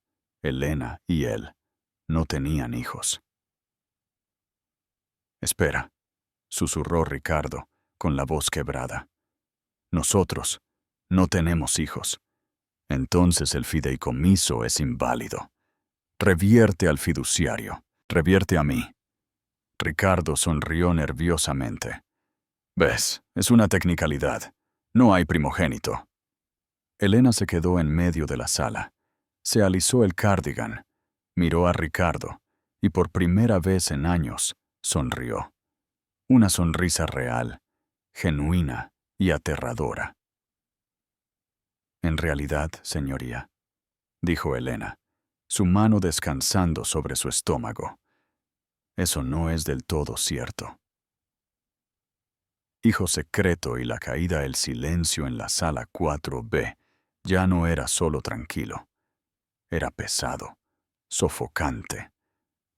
y él no tenían hijos. Espera, susurró Ricardo, con la voz quebrada. Nosotros no tenemos hijos. Entonces el fideicomiso es inválido. Revierte al fiduciario, revierte a mí. Ricardo sonrió nerviosamente. Ves, es una tecnicalidad. No hay primogénito. Elena se quedó en medio de la sala. Se alisó el cardigan, miró a Ricardo y por primera vez en años sonrió. Una sonrisa real, genuina y aterradora. En realidad, señoría, dijo Elena, su mano descansando sobre su estómago. Eso no es del todo cierto. Hijo secreto y la caída del silencio en la sala 4B ya no era solo tranquilo. Era pesado, sofocante,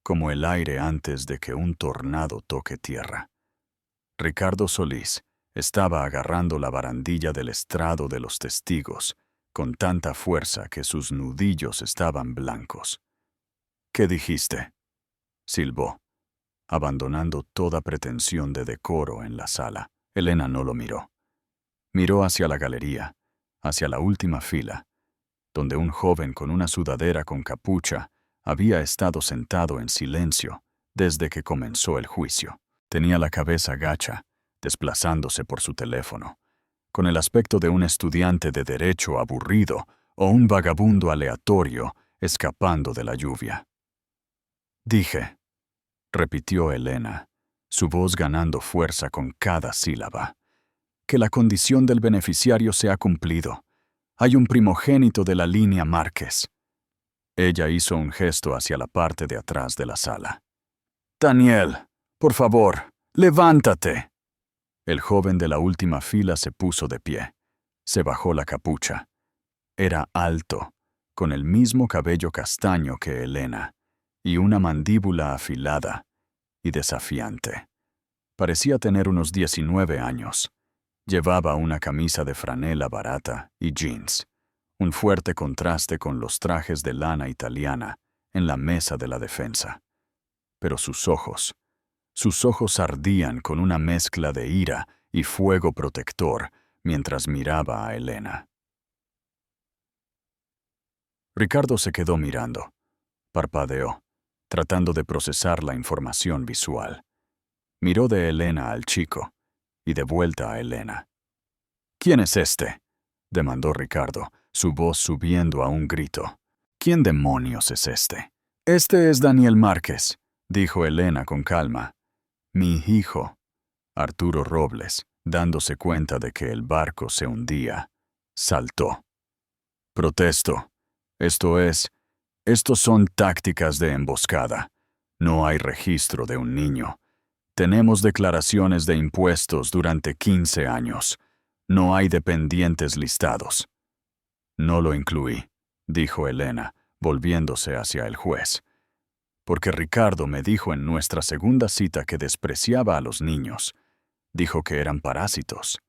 como el aire antes de que un tornado toque tierra. Ricardo Solís estaba agarrando la barandilla del estrado de los testigos con tanta fuerza que sus nudillos estaban blancos. ¿Qué dijiste?, silbó, abandonando toda pretensión de decoro en la sala. Elena no lo miró. Miró hacia la galería, hacia la última fila, donde un joven con una sudadera con capucha había estado sentado en silencio desde que comenzó el juicio. Tenía la cabeza gacha, desplazándose por su teléfono, con el aspecto de un estudiante de derecho aburrido o un vagabundo aleatorio escapando de la lluvia. Dije, repitió Elena, su voz ganando fuerza con cada sílaba, que la condición del beneficiario se ha cumplido. Hay un primogénito de la línea Márquez. Ella hizo un gesto hacia la parte de atrás de la sala. Daniel, por favor, levántate. El joven de la última fila se puso de pie. Se bajó la capucha. Era alto, con el mismo cabello castaño que Elena, y una mandíbula afilada y desafiante. Parecía tener unos 19 años. Llevaba una camisa de franela barata y jeans, un fuerte contraste con los trajes de lana italiana en la mesa de la defensa. Pero sus ojos ardían con una mezcla de ira y fuego protector mientras miraba a Elena. Ricardo se quedó mirando. Parpadeó, tratando de procesar la información visual. Miró de Elena al chico y de vuelta a Elena. ¿Quién es este?, demandó Ricardo, su voz subiendo a un grito. ¿Quién demonios es este? Este es Daniel Márquez, dijo Elena con calma. Mi hijo. Arturo Robles, dándose cuenta de que el barco se hundía, saltó. Protesto. Estos son tácticas de emboscada. No hay registro de un niño. Tenemos declaraciones de impuestos durante 15 años. No hay dependientes listados. No lo incluí, dijo Elena, volviéndose hacia el juez. Porque Ricardo me dijo en nuestra segunda cita que despreciaba a los niños. Dijo que eran parásitos.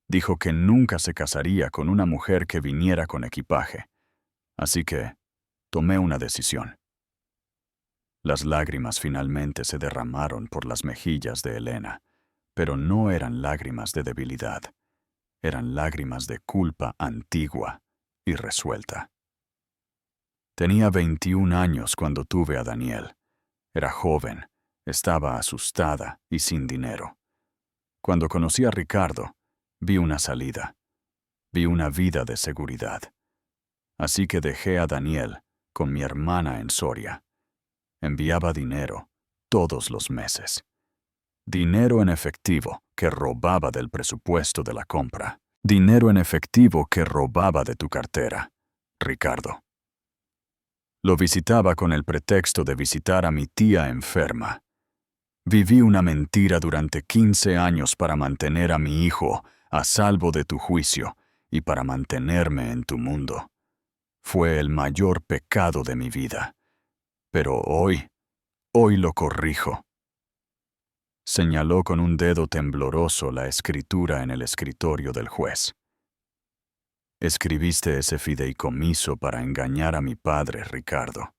Dijo que nunca se casaría con una mujer que viniera con equipaje. Así que tomé una decisión. Las lágrimas finalmente se derramaron por las mejillas de Elena, pero no eran lágrimas de debilidad. Eran lágrimas de culpa antigua y resuelta. Tenía 21 años cuando tuve a Daniel. Era joven, estaba asustada y sin dinero. Cuando conocí a Ricardo, vi una salida. Vi una vida de seguridad. Así que dejé a Daniel con mi hermana en Soria. Enviaba dinero todos los meses. Dinero en efectivo que robaba del presupuesto de la compra. Dinero en efectivo que robaba de tu cartera, Ricardo. Lo visitaba con el pretexto de visitar a mi tía enferma. Viví una mentira durante 15 años para mantener a mi hijo a salvo de tu juicio y para mantenerme en tu mundo. Fue el mayor pecado de mi vida. Pero hoy lo corrijo. Señaló con un dedo tembloroso la escritura en el escritorio del juez. Escribiste ese fideicomiso para engañar a mi padre, Ricardo.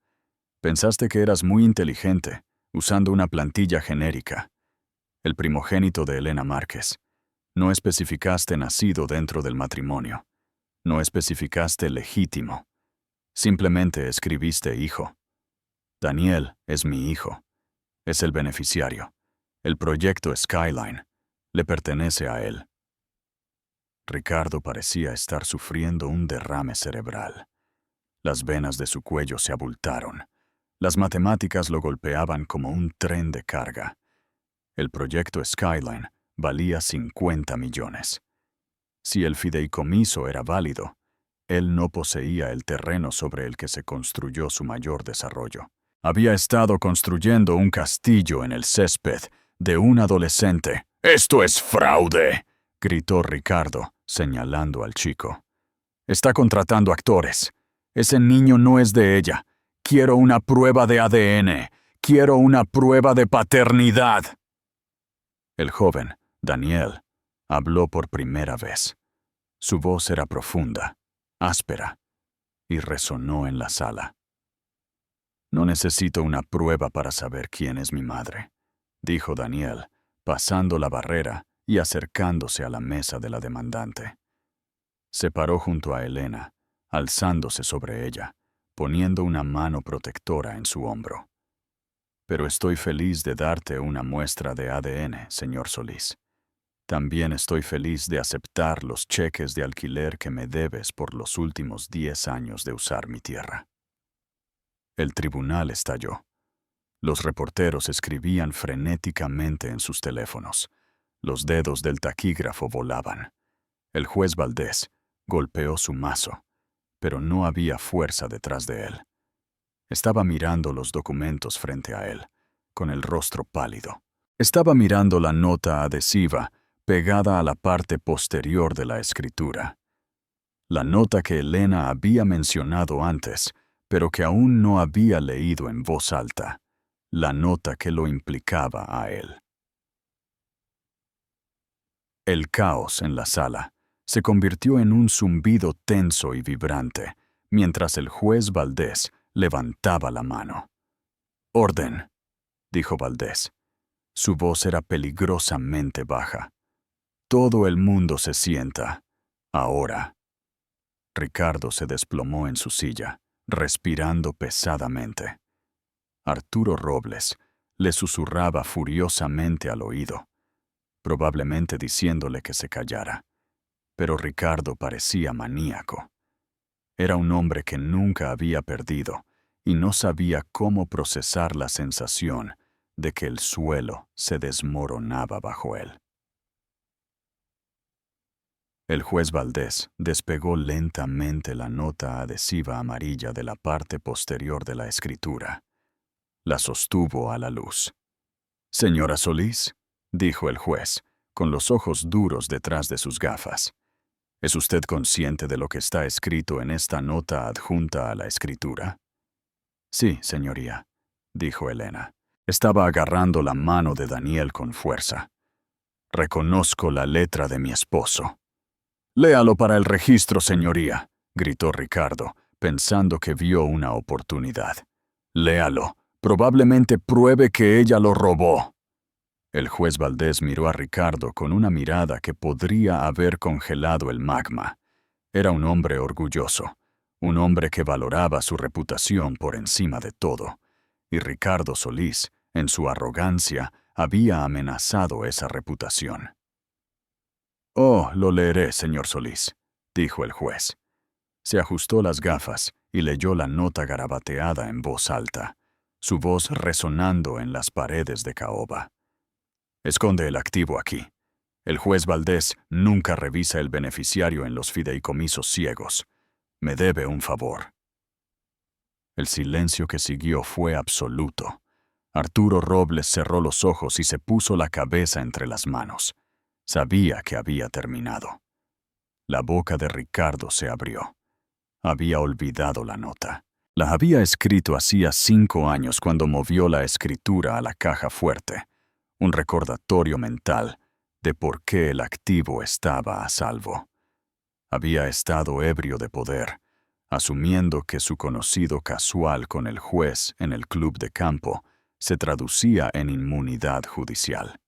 Pensaste que eras muy inteligente, usando una plantilla genérica. El primogénito de Elena Márquez. No especificaste nacido dentro del matrimonio. No especificaste legítimo. Simplemente escribiste hijo. Daniel es mi hijo. Es el beneficiario. El proyecto Skyline le pertenece a él. Ricardo parecía estar sufriendo un derrame cerebral. Las venas de su cuello se abultaron. Las matemáticas lo golpeaban como un tren de carga. El proyecto Skyline valía 50 millones. Si el fideicomiso era válido, él no poseía el terreno sobre el que se construyó su mayor desarrollo. Había estado construyendo un castillo en el césped de un adolescente. ¡Esto es fraude!, gritó Ricardo, señalando al chico. Está contratando actores. Ese niño no es de ella. Quiero una prueba de ADN. Quiero una prueba de paternidad. El joven, Daniel, habló por primera vez. Su voz era profunda, áspera, y resonó en la sala. No necesito una prueba para saber quién es mi madre, dijo Daniel, pasando la barrera y acercándose a la mesa de la demandante. Se paró junto a Elena, alzándose sobre ella, poniendo una mano protectora en su hombro. Pero estoy feliz de darte una muestra de ADN, señor Solís. También estoy feliz de aceptar los cheques de alquiler que me debes por los últimos 10 años de usar mi tierra. El tribunal estalló. Los reporteros escribían frenéticamente en sus teléfonos. Los dedos del taquígrafo volaban. El juez Valdés golpeó su mazo, pero no había fuerza detrás de él. Estaba mirando los documentos frente a él, con el rostro pálido. Estaba mirando la nota adhesiva pegada a la parte posterior de la escritura. La nota que Elena había mencionado antes, pero que aún no había leído en voz alta. La nota que lo implicaba a él. El caos en la sala se convirtió en un zumbido tenso y vibrante, mientras el juez Valdés levantaba la mano. «Orden», dijo Valdés. Su voz era peligrosamente baja. «Todo el mundo se sienta. Ahora». Ricardo se desplomó en su silla, respirando pesadamente. Arturo Robles le susurraba furiosamente al oído, probablemente diciéndole que se callara. Pero Ricardo parecía maníaco. Era un hombre que nunca había perdido y no sabía cómo procesar la sensación de que el suelo se desmoronaba bajo él. El juez Valdés despegó lentamente la nota adhesiva amarilla de la parte posterior de la escritura. La sostuvo a la luz. «Señora Solís», dijo el juez, con los ojos duros detrás de sus gafas. ¿Es usted consciente de lo que está escrito en esta nota adjunta a la escritura? Sí, señoría, dijo Elena. Estaba agarrando la mano de Daniel con fuerza. Reconozco la letra de mi esposo. Léalo para el registro, señoría, gritó Ricardo, pensando que vio una oportunidad. Léalo. Probablemente pruebe que ella lo robó. El juez Valdés miró a Ricardo con una mirada que podría haber congelado el magma. Era un hombre orgulloso, un hombre que valoraba su reputación por encima de todo, y Ricardo Solís, en su arrogancia, había amenazado esa reputación. «Oh, lo leeré, señor Solís», dijo el juez. Se ajustó las gafas y leyó la nota garabateada en voz alta, su voz resonando en las paredes de caoba. «Esconde el activo aquí. El juez Valdés nunca revisa el beneficiario en los fideicomisos ciegos. Me debe un favor». El silencio que siguió fue absoluto. Arturo Robles cerró los ojos y se puso la cabeza entre las manos. Sabía que había terminado. La boca de Ricardo se abrió. Había olvidado la nota. La había escrito hacía 5 años cuando movió la escritura a la caja fuerte, un recordatorio mental de por qué el activo estaba a salvo. Había estado ebrio de poder, asumiendo que su conocido casual con el juez en el club de campo se traducía en inmunidad judicial.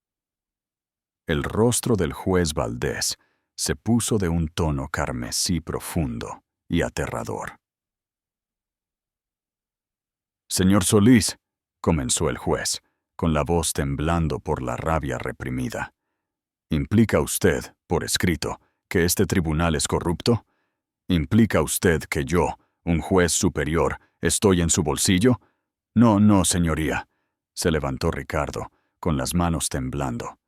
El rostro del juez Valdés se puso de un tono carmesí profundo y aterrador. «Señor Solís», comenzó el juez, con la voz temblando por la rabia reprimida, «¿implica usted, por escrito, que este tribunal es corrupto? ¿Implica usted que yo, un juez superior, estoy en su bolsillo? No, no, señoría», se levantó Ricardo, con las manos temblando.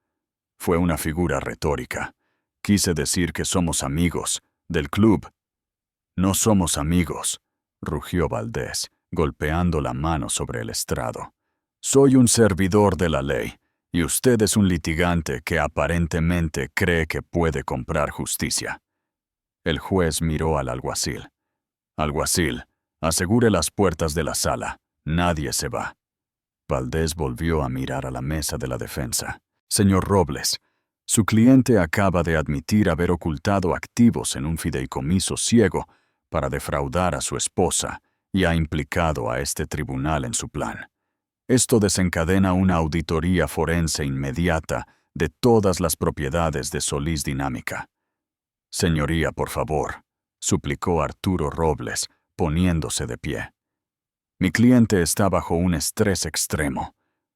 «Fue una figura retórica. Quise decir que somos amigos, del club». «No somos amigos», rugió Valdés, golpeando la mano sobre el estrado. «Soy un servidor de la ley, y usted es un litigante que aparentemente cree que puede comprar justicia». El juez miró al alguacil. «Alguacil, asegure las puertas de la sala. Nadie se va». Valdés volvió a mirar a la mesa de la defensa. «Señor Robles, su cliente acaba de admitir haber ocultado activos en un fideicomiso ciego para defraudar a su esposa y ha implicado a este tribunal en su plan. Esto desencadena una auditoría forense inmediata de todas las propiedades de Solís Dinámica». «Señoría, por favor», suplicó Arturo Robles, poniéndose de pie. «Mi cliente está bajo un estrés extremo.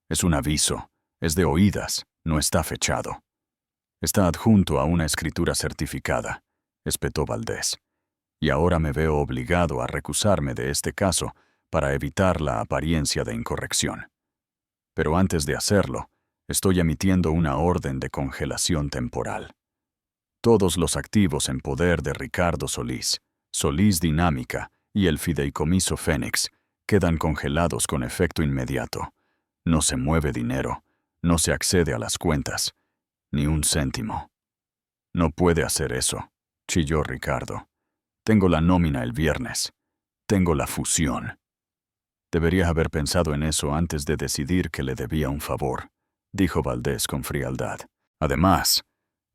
Es un aviso, es de oídas, no está fechado. Está adjunto a una escritura certificada», espetó Valdés. «Y ahora me veo obligado a recusarme de este caso para evitar la apariencia de incorrección. Pero antes de hacerlo, estoy emitiendo una orden de congelación temporal. Todos los activos en poder de Ricardo Solís, Solís Dinámica y el fideicomiso Fénix quedan congelados con efecto inmediato. No se mueve dinero, no se accede a las cuentas, ni un céntimo». «No puede hacer eso», chilló Ricardo. «Tengo la nómina el viernes. Tengo la fusión». «Debería haber pensado en eso antes de decidir que le debía un favor», dijo Valdés con frialdad. «Además,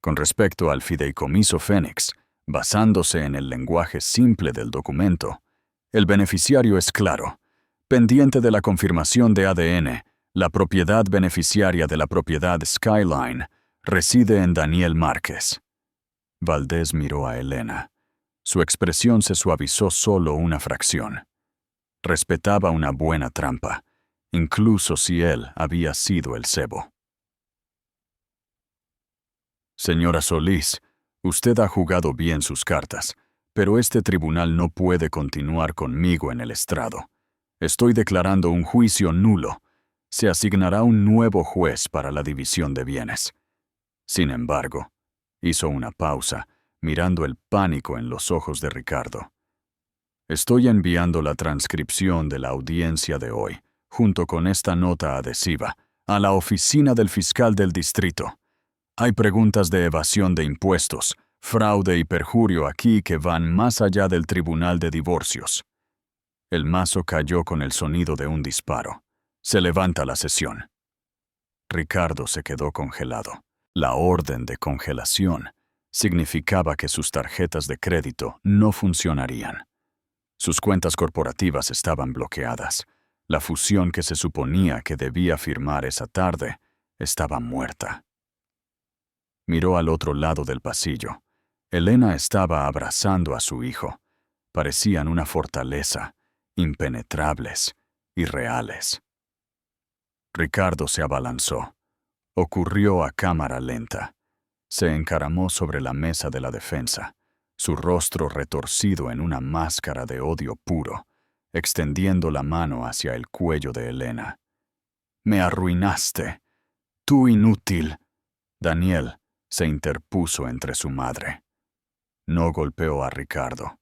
con respecto al fideicomiso Fénix, basándose en el lenguaje simple del documento, el beneficiario es claro. Pendiente de la confirmación de ADN, la propiedad beneficiaria de la propiedad Skyline reside en Daniel Márquez». Valdés miró a Elena. Su expresión se suavizó solo una fracción. Respetaba una buena trampa, incluso si él había sido el cebo. «Señora Solís, usted ha jugado bien sus cartas, pero este tribunal no puede continuar conmigo en el estrado. Estoy declarando un juicio nulo. Se asignará un nuevo juez para la división de bienes». Sin embargo, hizo una pausa, mirando el pánico en los ojos de Ricardo. «Estoy enviando la transcripción de la audiencia de hoy, junto con esta nota adhesiva, a la oficina del fiscal del distrito. Hay preguntas de evasión de impuestos, fraude y perjurio aquí que van más allá del tribunal de divorcios». El mazo cayó con el sonido de un disparo. «Se levanta la sesión». Ricardo se quedó congelado. La orden de congelación significaba que sus tarjetas de crédito no funcionarían. Sus cuentas corporativas estaban bloqueadas. La fusión que se suponía que debía firmar esa tarde estaba muerta. Miró al otro lado del pasillo. Elena estaba abrazando a su hijo. Parecían una fortaleza, impenetrables, irreales. Ricardo se abalanzó. Ocurrió a cámara lenta. Se encaramó sobre la mesa de la defensa, su rostro retorcido en una máscara de odio puro, extendiendo la mano hacia el cuello de Elena. «Me arruinaste. Tú inútil». Daniel se interpuso entre su madre. No golpeó a Ricardo.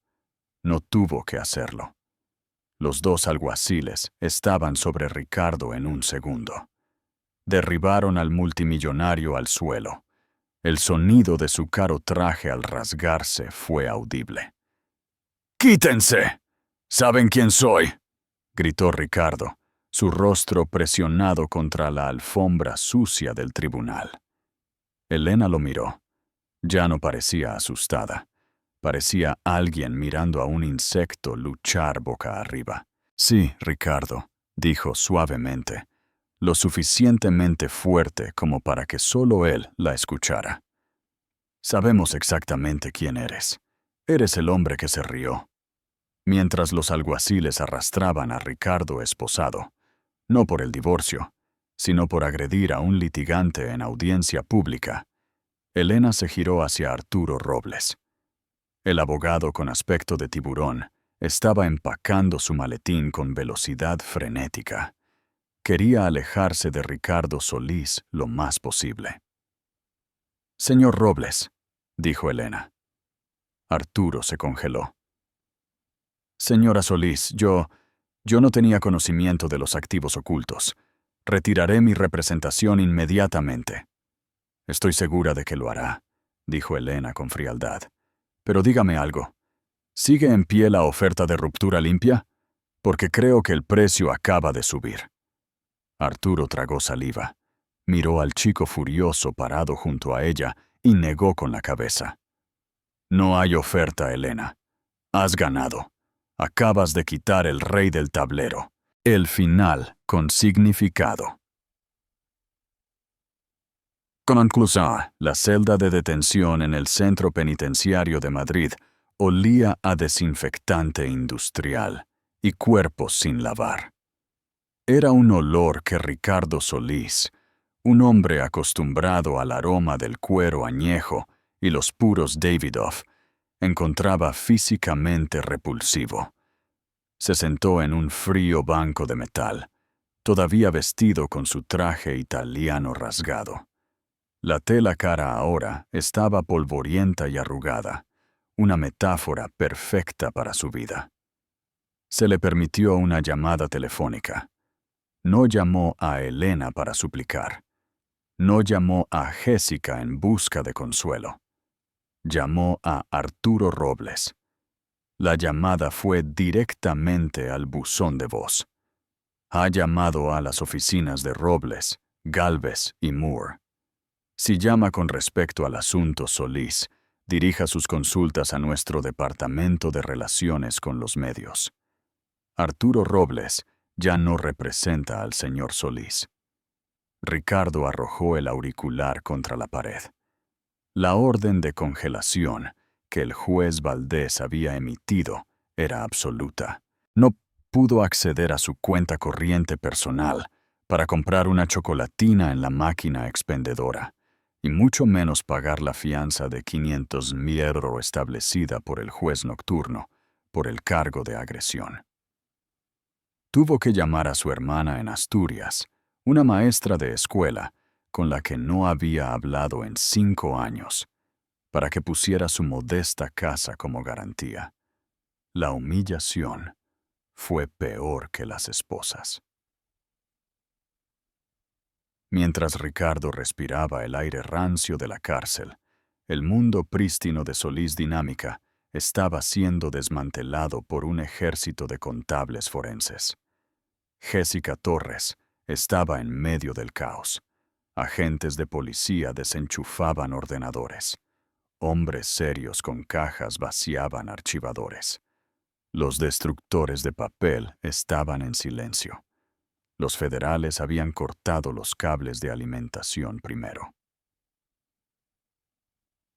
No tuvo que hacerlo. Los dos alguaciles estaban sobre Ricardo en un segundo. Derribaron al multimillonario al suelo. El sonido de su caro traje al rasgarse fue audible. «¡Quítense! ¿Saben quién soy?», gritó Ricardo, su rostro presionado contra la alfombra sucia del tribunal. Elena lo miró. Ya no parecía asustada. Parecía alguien mirando a un insecto luchar boca arriba. «Sí, Ricardo», dijo suavemente, lo suficientemente fuerte como para que solo él la escuchara. «Sabemos exactamente quién eres. Eres el hombre que se rió». Mientras los alguaciles arrastraban a Ricardo esposado, no por el divorcio, sino por agredir a un litigante en audiencia pública, Elena se giró hacia Arturo Robles. El abogado con aspecto de tiburón estaba empacando su maletín con velocidad frenética. Quería alejarse de Ricardo Solís lo más posible. «Señor Robles», dijo Elena. Arturo se congeló. «Señora Solís, yo no tenía conocimiento de los activos ocultos. Retiraré mi representación inmediatamente». «Estoy segura de que lo hará», dijo Elena con frialdad. «Pero dígame algo. ¿Sigue en pie la oferta de ruptura limpia? Porque creo que el precio acaba de subir». Arturo tragó saliva. Miró al chico furioso parado junto a ella y negó con la cabeza. «No hay oferta, Elena. Has ganado. Acabas de quitar el rey del tablero». El final con significado. Conclusión. La celda de detención en el Centro Penitenciario de Madrid olía a desinfectante industrial y cuerpos sin lavar. Era un olor que Ricardo Solís, un hombre acostumbrado al aroma del cuero añejo y los puros Davidoff, encontraba físicamente repulsivo. Se sentó en un frío banco de metal, todavía vestido con su traje italiano rasgado. La tela cara ahora estaba polvorienta y arrugada, una metáfora perfecta para su vida. Se le permitió una llamada telefónica. No llamó a Elena para suplicar. No llamó a Jessica en busca de consuelo. Llamó a Arturo Robles. La llamada fue directamente al buzón de voz. Ha llamado a las oficinas de Robles, Gálvez y Moore. Si llama con respecto al asunto Solís, dirija sus consultas a nuestro Departamento de Relaciones con los Medios. Arturo Robles ya no representa al señor Solís. Ricardo arrojó el auricular contra la pared. La orden de congelación que el juez Valdés había emitido era absoluta. No pudo acceder a su cuenta corriente personal para comprar una chocolatina en la máquina expendedora, y mucho menos pagar la fianza de 500,000 euros establecida por el juez nocturno por el cargo de agresión. Tuvo que llamar a su hermana en Asturias, una maestra de escuela con la que no había hablado en 5 años, para que pusiera su modesta casa como garantía. La humillación fue peor que las esposas. Mientras Ricardo respiraba el aire rancio de la cárcel, el mundo prístino de Solís Dinámica estaba siendo desmantelado por un ejército de contables forenses. Jessica Torres estaba en medio del caos. Agentes de policía desenchufaban ordenadores. Hombres serios con cajas vaciaban archivadores. Los destructores de papel estaban en silencio. Los federales habían cortado los cables de alimentación primero.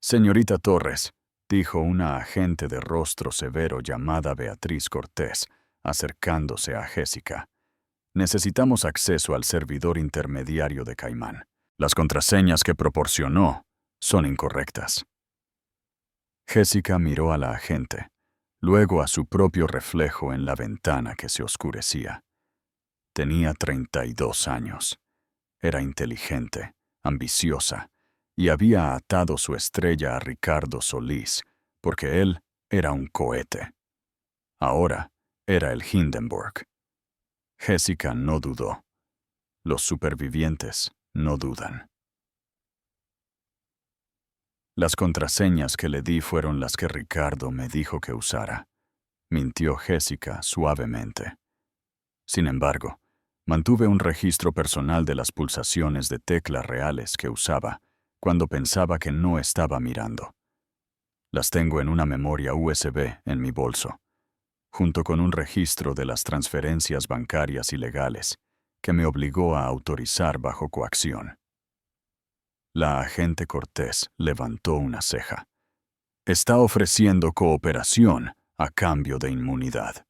«Señorita Torres», dijo una agente de rostro severo llamada Beatriz Cortés, acercándose a Jessica. Necesitamos acceso al servidor intermediario de Caimán. Las contraseñas que proporcionó son incorrectas. Jessica miró a la agente, luego a su propio reflejo en la ventana que se oscurecía. Tenía 32 años. Era inteligente, ambiciosa, y había atado su estrella a Ricardo Solís, porque él era un cohete. Ahora era el Hindenburg. Jessica no dudó. Los supervivientes no dudan. Las contraseñas que le di fueron las que Ricardo me dijo que usara, mintió Jessica suavemente. Sin embargo, mantuve un registro personal de las pulsaciones de tecla reales que usaba cuando pensaba que no estaba mirando. Las tengo en una memoria USB en mi bolso, junto con un registro de las transferencias bancarias ilegales que me obligó a autorizar bajo coacción. La agente Cortés levantó una ceja. Está ofreciendo cooperación a cambio de inmunidad.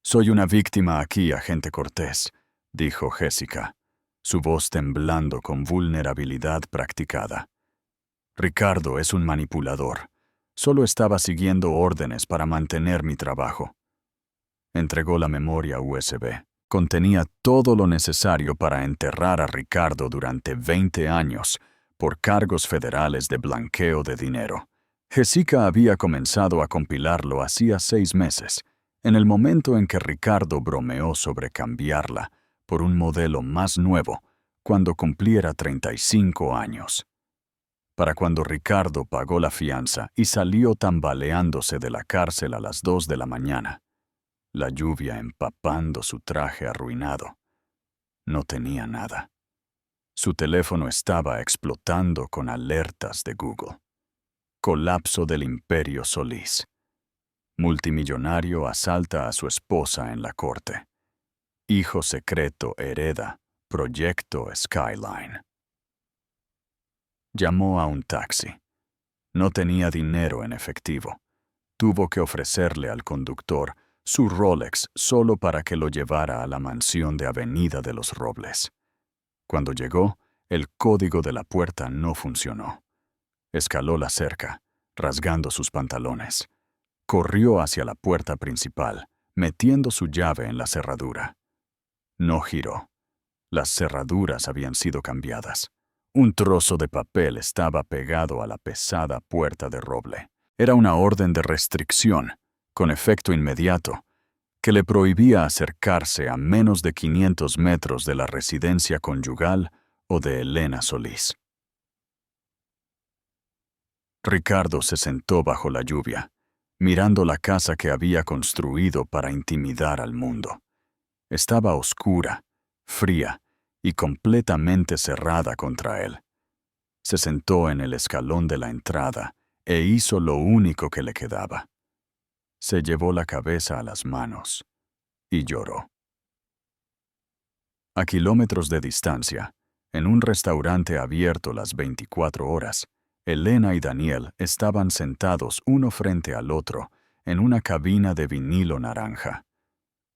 Soy una víctima aquí, agente Cortés, dijo Jessica, su voz temblando con vulnerabilidad practicada. Ricardo es un manipulador. Solo estaba siguiendo órdenes para mantener mi trabajo. Entregó la memoria USB. Contenía todo lo necesario para enterrar a Ricardo durante 20 años por cargos federales de blanqueo de dinero. Jessica había comenzado a compilarlo hacía 6 meses, en el momento en que Ricardo bromeó sobre cambiarla por un modelo más nuevo cuando cumpliera 35 años. Para cuando Ricardo pagó la fianza y salió tambaleándose de la cárcel a las 2 de la mañana, la lluvia empapando su traje arruinado. No tenía nada. Su teléfono estaba explotando con alertas de Google. Colapso del Imperio Solís. Multimillonario asalta a su esposa en la corte. Hijo secreto hereda Proyecto Skyline. Llamó a un taxi. No tenía dinero en efectivo. Tuvo que ofrecerle al conductor su Rolex solo para que lo llevara a la mansión de Avenida de los Robles. Cuando llegó, el código de la puerta no funcionó. Escaló la cerca, rasgando sus pantalones. Corrió hacia la puerta principal, metiendo su llave en la cerradura. No giró. Las cerraduras habían sido cambiadas. Un trozo de papel estaba pegado a la pesada puerta de roble. Era una orden de restricción, con efecto inmediato, que le prohibía acercarse a menos de 500 metros de la residencia conyugal o de Elena Solís. Ricardo se sentó bajo la lluvia, mirando la casa que había construido para intimidar al mundo. Estaba oscura, fría y completamente cerrada contra él. Se sentó en el escalón de la entrada e hizo lo único que le quedaba. Se llevó la cabeza a las manos y lloró. A kilómetros de distancia, en un restaurante abierto las 24 horas, Elena y Daniel estaban sentados uno frente al otro en una cabina de vinilo naranja.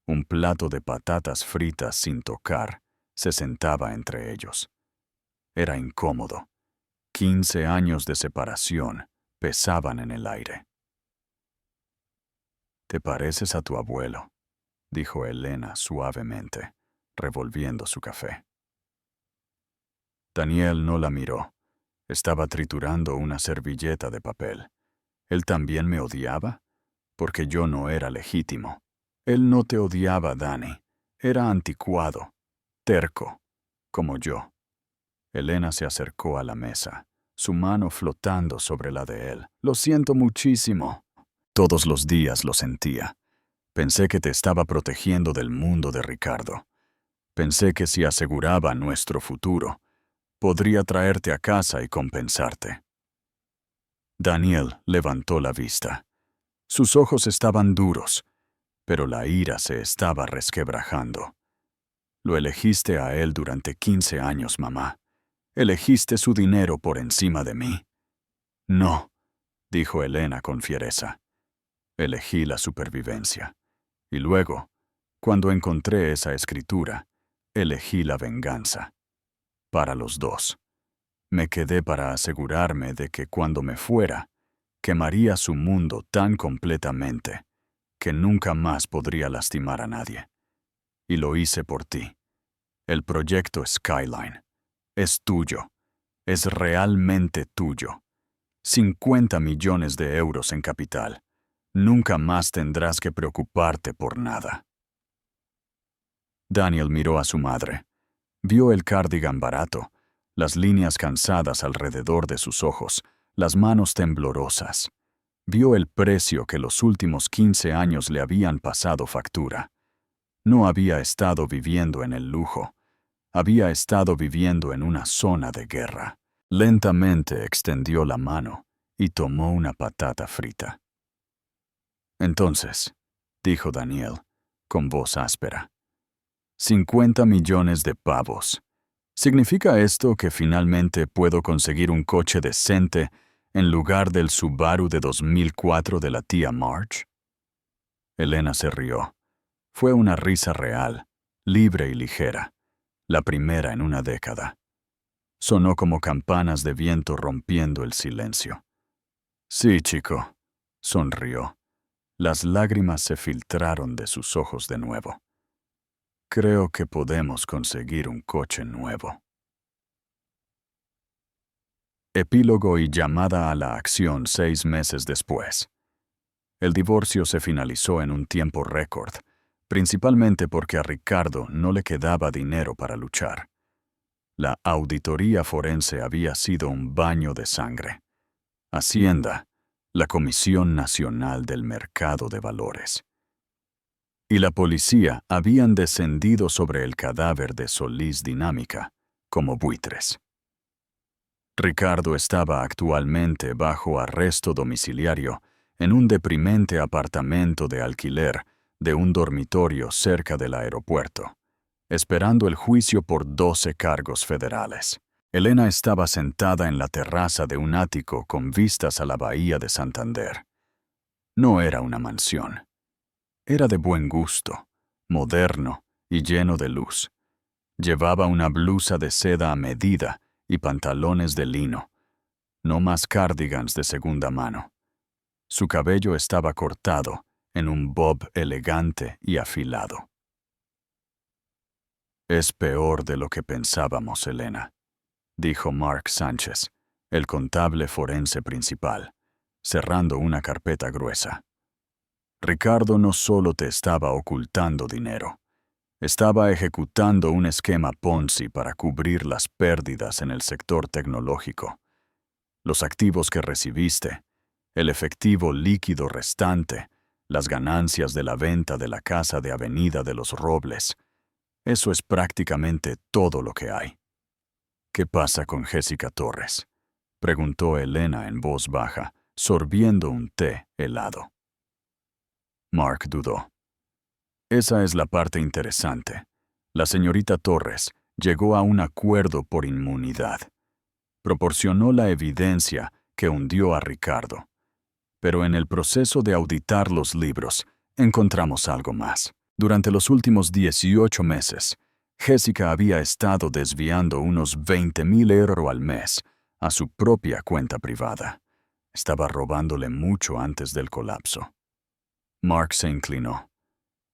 Un plato de patatas fritas sin tocar se sentaba entre ellos. Era incómodo. 15 años de separación pesaban en el aire. «Te pareces a tu abuelo», dijo Elena suavemente, revolviendo su café. Daniel no la miró. Estaba triturando una servilleta de papel. ¿Él también me odiaba? Porque yo no era legítimo. Él no te odiaba, Dani. Era anticuado, terco, como yo. Elena se acercó a la mesa, su mano flotando sobre la de él. «Lo siento muchísimo». Todos los días lo sentía. Pensé que te estaba protegiendo del mundo de Ricardo. Pensé que si aseguraba nuestro futuro, podría traerte a casa y compensarte. Daniel levantó la vista. Sus ojos estaban duros, pero la ira se estaba resquebrajando. Lo elegiste a él durante 15 años, mamá. Elegiste su dinero por encima de mí. No, dijo Elena con fiereza. Elegí la supervivencia. Y luego, cuando encontré esa escritura, elegí la venganza. Para los dos. Me quedé para asegurarme de que cuando me fuera, quemaría su mundo tan completamente que nunca más podría lastimar a nadie. Y lo hice por ti. El proyecto Skyline es tuyo. Es realmente tuyo. 50 millones de euros en capital. Nunca más tendrás que preocuparte por nada. Daniel miró a su madre. Vio el cardigan barato, las líneas cansadas alrededor de sus ojos, las manos temblorosas. Vio el precio que los últimos 15 años le habían pasado factura. No había estado viviendo en el lujo. Había estado viviendo en una zona de guerra. Lentamente extendió la mano y tomó una patata frita. Entonces, dijo Daniel, con voz áspera, 50 millones de pavos. ¿Significa esto que finalmente puedo conseguir un coche decente en lugar del Subaru de 2004 de la tía Marge? Elena se rió. Fue una risa real, libre y ligera, la primera en una década. Sonó como campanas de viento rompiendo el silencio. Sí, chico, sonrió. Las lágrimas se filtraron de sus ojos de nuevo. Creo que podemos conseguir un coche nuevo. Epílogo y llamada a la acción 6 meses después. El divorcio se finalizó en un tiempo récord, principalmente porque a Ricardo no le quedaba dinero para luchar. La auditoría forense había sido un baño de sangre. Hacienda, la Comisión Nacional del Mercado de Valores y la policía habían descendido sobre el cadáver de Solís Dinámica, como buitres. Ricardo estaba actualmente bajo arresto domiciliario en un deprimente apartamento de alquiler de un dormitorio cerca del aeropuerto, esperando el juicio por 12 cargos federales. Elena estaba sentada en la terraza de un ático con vistas a la bahía de Santander. No era una mansión. Era de buen gusto, moderno y lleno de luz. Llevaba una blusa de seda a medida y pantalones de lino, no más cardigans de segunda mano. Su cabello estaba cortado en un bob elegante y afilado. Es peor de lo que pensábamos, Elena, dijo Mark Sánchez, el contable forense principal, cerrando una carpeta gruesa. Ricardo no solo te estaba ocultando dinero, estaba ejecutando un esquema Ponzi para cubrir las pérdidas en el sector tecnológico. Los activos que recibiste, el efectivo líquido restante, las ganancias de la venta de la casa de Avenida de los Robles, eso es prácticamente todo lo que hay. ¿Qué pasa con Jessica Torres?, preguntó Elena en voz baja, sorbiendo un té helado. Mark dudó. Esa es la parte interesante. La señorita Torres llegó a un acuerdo por inmunidad. Proporcionó la evidencia que hundió a Ricardo. Pero en el proceso de auditar los libros, encontramos algo más. Durante los últimos 18 meses, Jessica había estado desviando unos 20,000 euros al mes a su propia cuenta privada. Estaba robándole mucho antes del colapso. Mark se inclinó.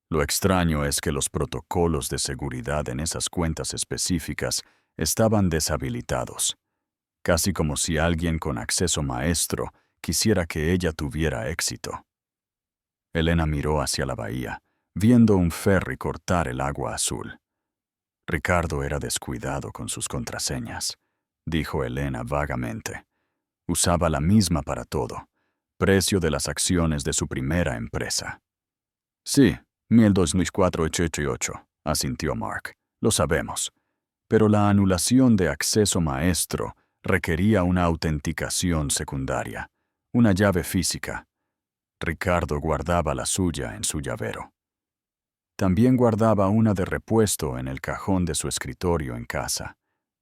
Lo extraño es que los protocolos de seguridad en esas cuentas específicas estaban deshabilitados, casi como si alguien con acceso maestro quisiera que ella tuviera éxito. Elena miró hacia la bahía, viendo un ferry cortar el agua azul. Ricardo era descuidado con sus contraseñas, dijo Elena vagamente. Usaba la misma para todo. Precio de las acciones de su primera empresa. Sí, 1204,88, asintió Mark. Lo sabemos. Pero la anulación de acceso maestro requería una autenticación secundaria, una llave física. Ricardo guardaba la suya en su llavero. También guardaba una de repuesto en el cajón de su escritorio en casa,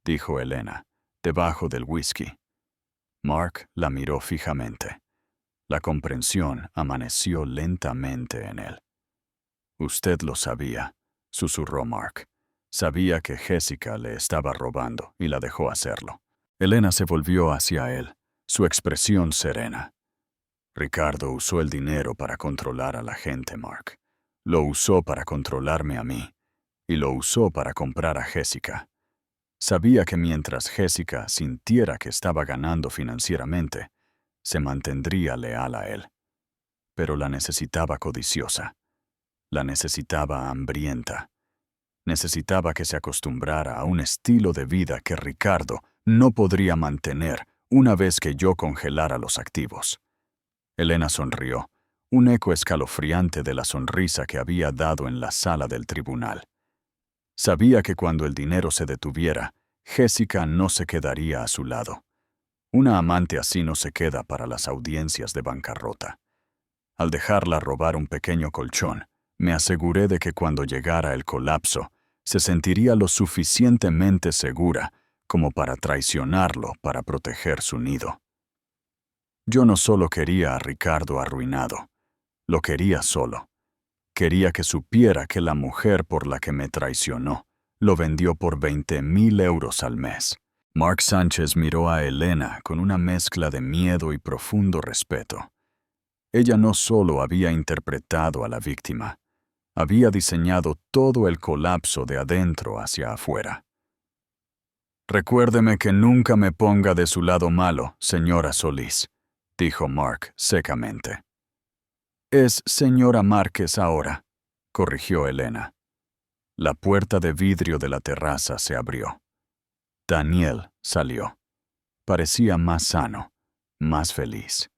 dijo Elena, debajo del whisky. Mark la miró fijamente. La comprensión amaneció lentamente en él. Usted lo sabía, susurró Mark. Sabía que Jessica le estaba robando y la dejó hacerlo. Elena se volvió hacia él, su expresión serena. Ricardo usó el dinero para controlar a la gente, Mark. Lo usó para controlarme a mí. Y lo usó para comprar a Jessica. Sabía que mientras Jessica sintiera que estaba ganando financieramente, se mantendría leal a él. Pero la necesitaba codiciosa. La necesitaba hambrienta. Necesitaba que se acostumbrara a un estilo de vida que Ricardo no podría mantener una vez que yo congelara los activos. Elena sonrió, un eco escalofriante de la sonrisa que había dado en la sala del tribunal. Sabía que cuando el dinero se detuviera, Jessica no se quedaría a su lado. Una amante así no se queda para las audiencias de bancarrota. Al dejarla robar un pequeño colchón, me aseguré de que cuando llegara el colapso, se sentiría lo suficientemente segura como para traicionarlo para proteger su nido. Yo no solo quería a Ricardo arruinado, lo quería solo. Quería que supiera que la mujer por la que me traicionó lo vendió por 20,000 euros al mes. Mark Sánchez miró a Elena con una mezcla de miedo y profundo respeto. Ella no solo había interpretado a la víctima, había diseñado todo el colapso de adentro hacia afuera. «Recuérdeme que nunca me ponga de su lado malo, señora Solís», dijo Mark secamente. «Es señora Márquez ahora», corrigió Elena. La puerta de vidrio de la terraza se abrió. Daniel salió. Parecía más sano, más feliz.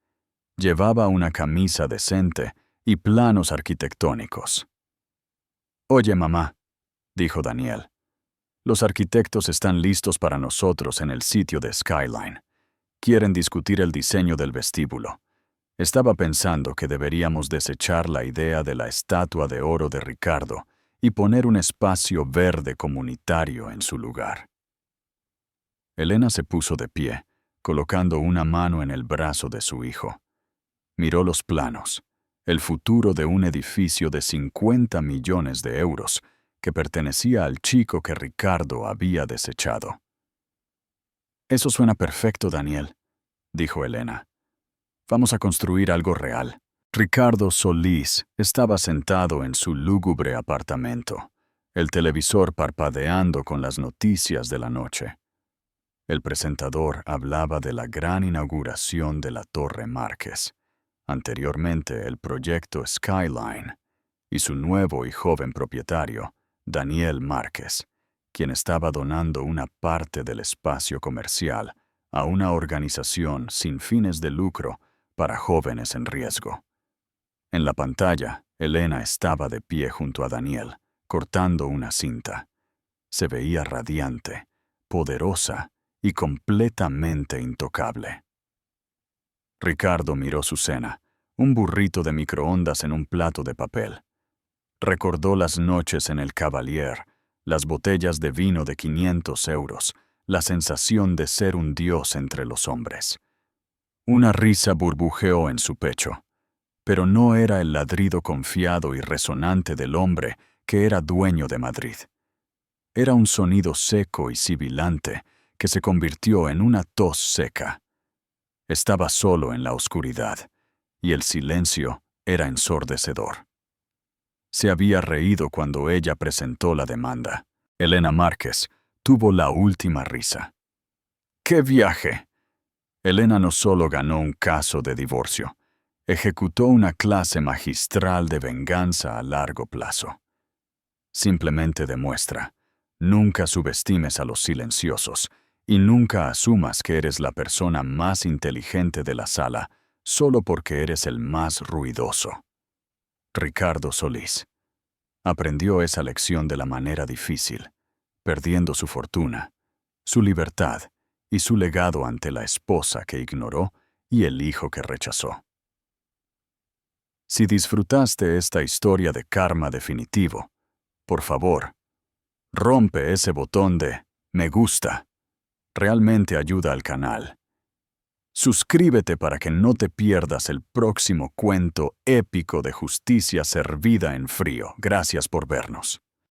Llevaba una camisa decente y planos arquitectónicos. «Oye, mamá», dijo Daniel. «Los arquitectos están listos para nosotros en el sitio de Skyline. Quieren discutir el diseño del vestíbulo. Estaba pensando que deberíamos desechar la idea de la estatua de oro de Ricardo y poner un espacio verde comunitario en su lugar». Elena se puso de pie, colocando una mano en el brazo de su hijo. Miró los planos, el futuro de un edificio de 50 millones de euros que pertenecía al chico que Ricardo había desechado. «Eso suena perfecto, Daniel», dijo Elena. «Vamos a construir algo real». Ricardo Solís estaba sentado en su lúgubre apartamento, el televisor parpadeando con las noticias de la noche. El presentador hablaba de la gran inauguración de la Torre Márquez, anteriormente el proyecto Skyline, y su nuevo y joven propietario, Daniel Márquez, quien estaba donando una parte del espacio comercial a una organización sin fines de lucro para jóvenes en riesgo. En la pantalla, Elena estaba de pie junto a Daniel, cortando una cinta. Se veía radiante, poderosa y completamente intocable. Ricardo miró su cena, un burrito de microondas en un plato de papel. Recordó las noches en el Cavalier, las botellas de vino de 500 euros, la sensación de ser un dios entre los hombres. Una risa burbujeó en su pecho, pero no era el ladrido confiado y resonante del hombre que era dueño de Madrid. Era un sonido seco y sibilante que se convirtió en una tos seca. Estaba solo en la oscuridad, y el silencio era ensordecedor. Se había reído cuando ella presentó la demanda. Elena Márquez tuvo la última risa. ¡Qué viaje! Elena no solo ganó un caso de divorcio, ejecutó una clase magistral de venganza a largo plazo. Simplemente demuestra, nunca subestimes a los silenciosos y nunca asumas que eres la persona más inteligente de la sala solo porque eres el más ruidoso. Ricardo Solís aprendió esa lección de la manera difícil, perdiendo su fortuna, su libertad y su legado ante la esposa que ignoró y el hijo que rechazó. Si disfrutaste esta historia de karma definitivo, por favor, rompe ese botón de me gusta. Realmente ayuda al canal. Suscríbete para que no te pierdas el próximo cuento épico de justicia servida en frío. Gracias por vernos.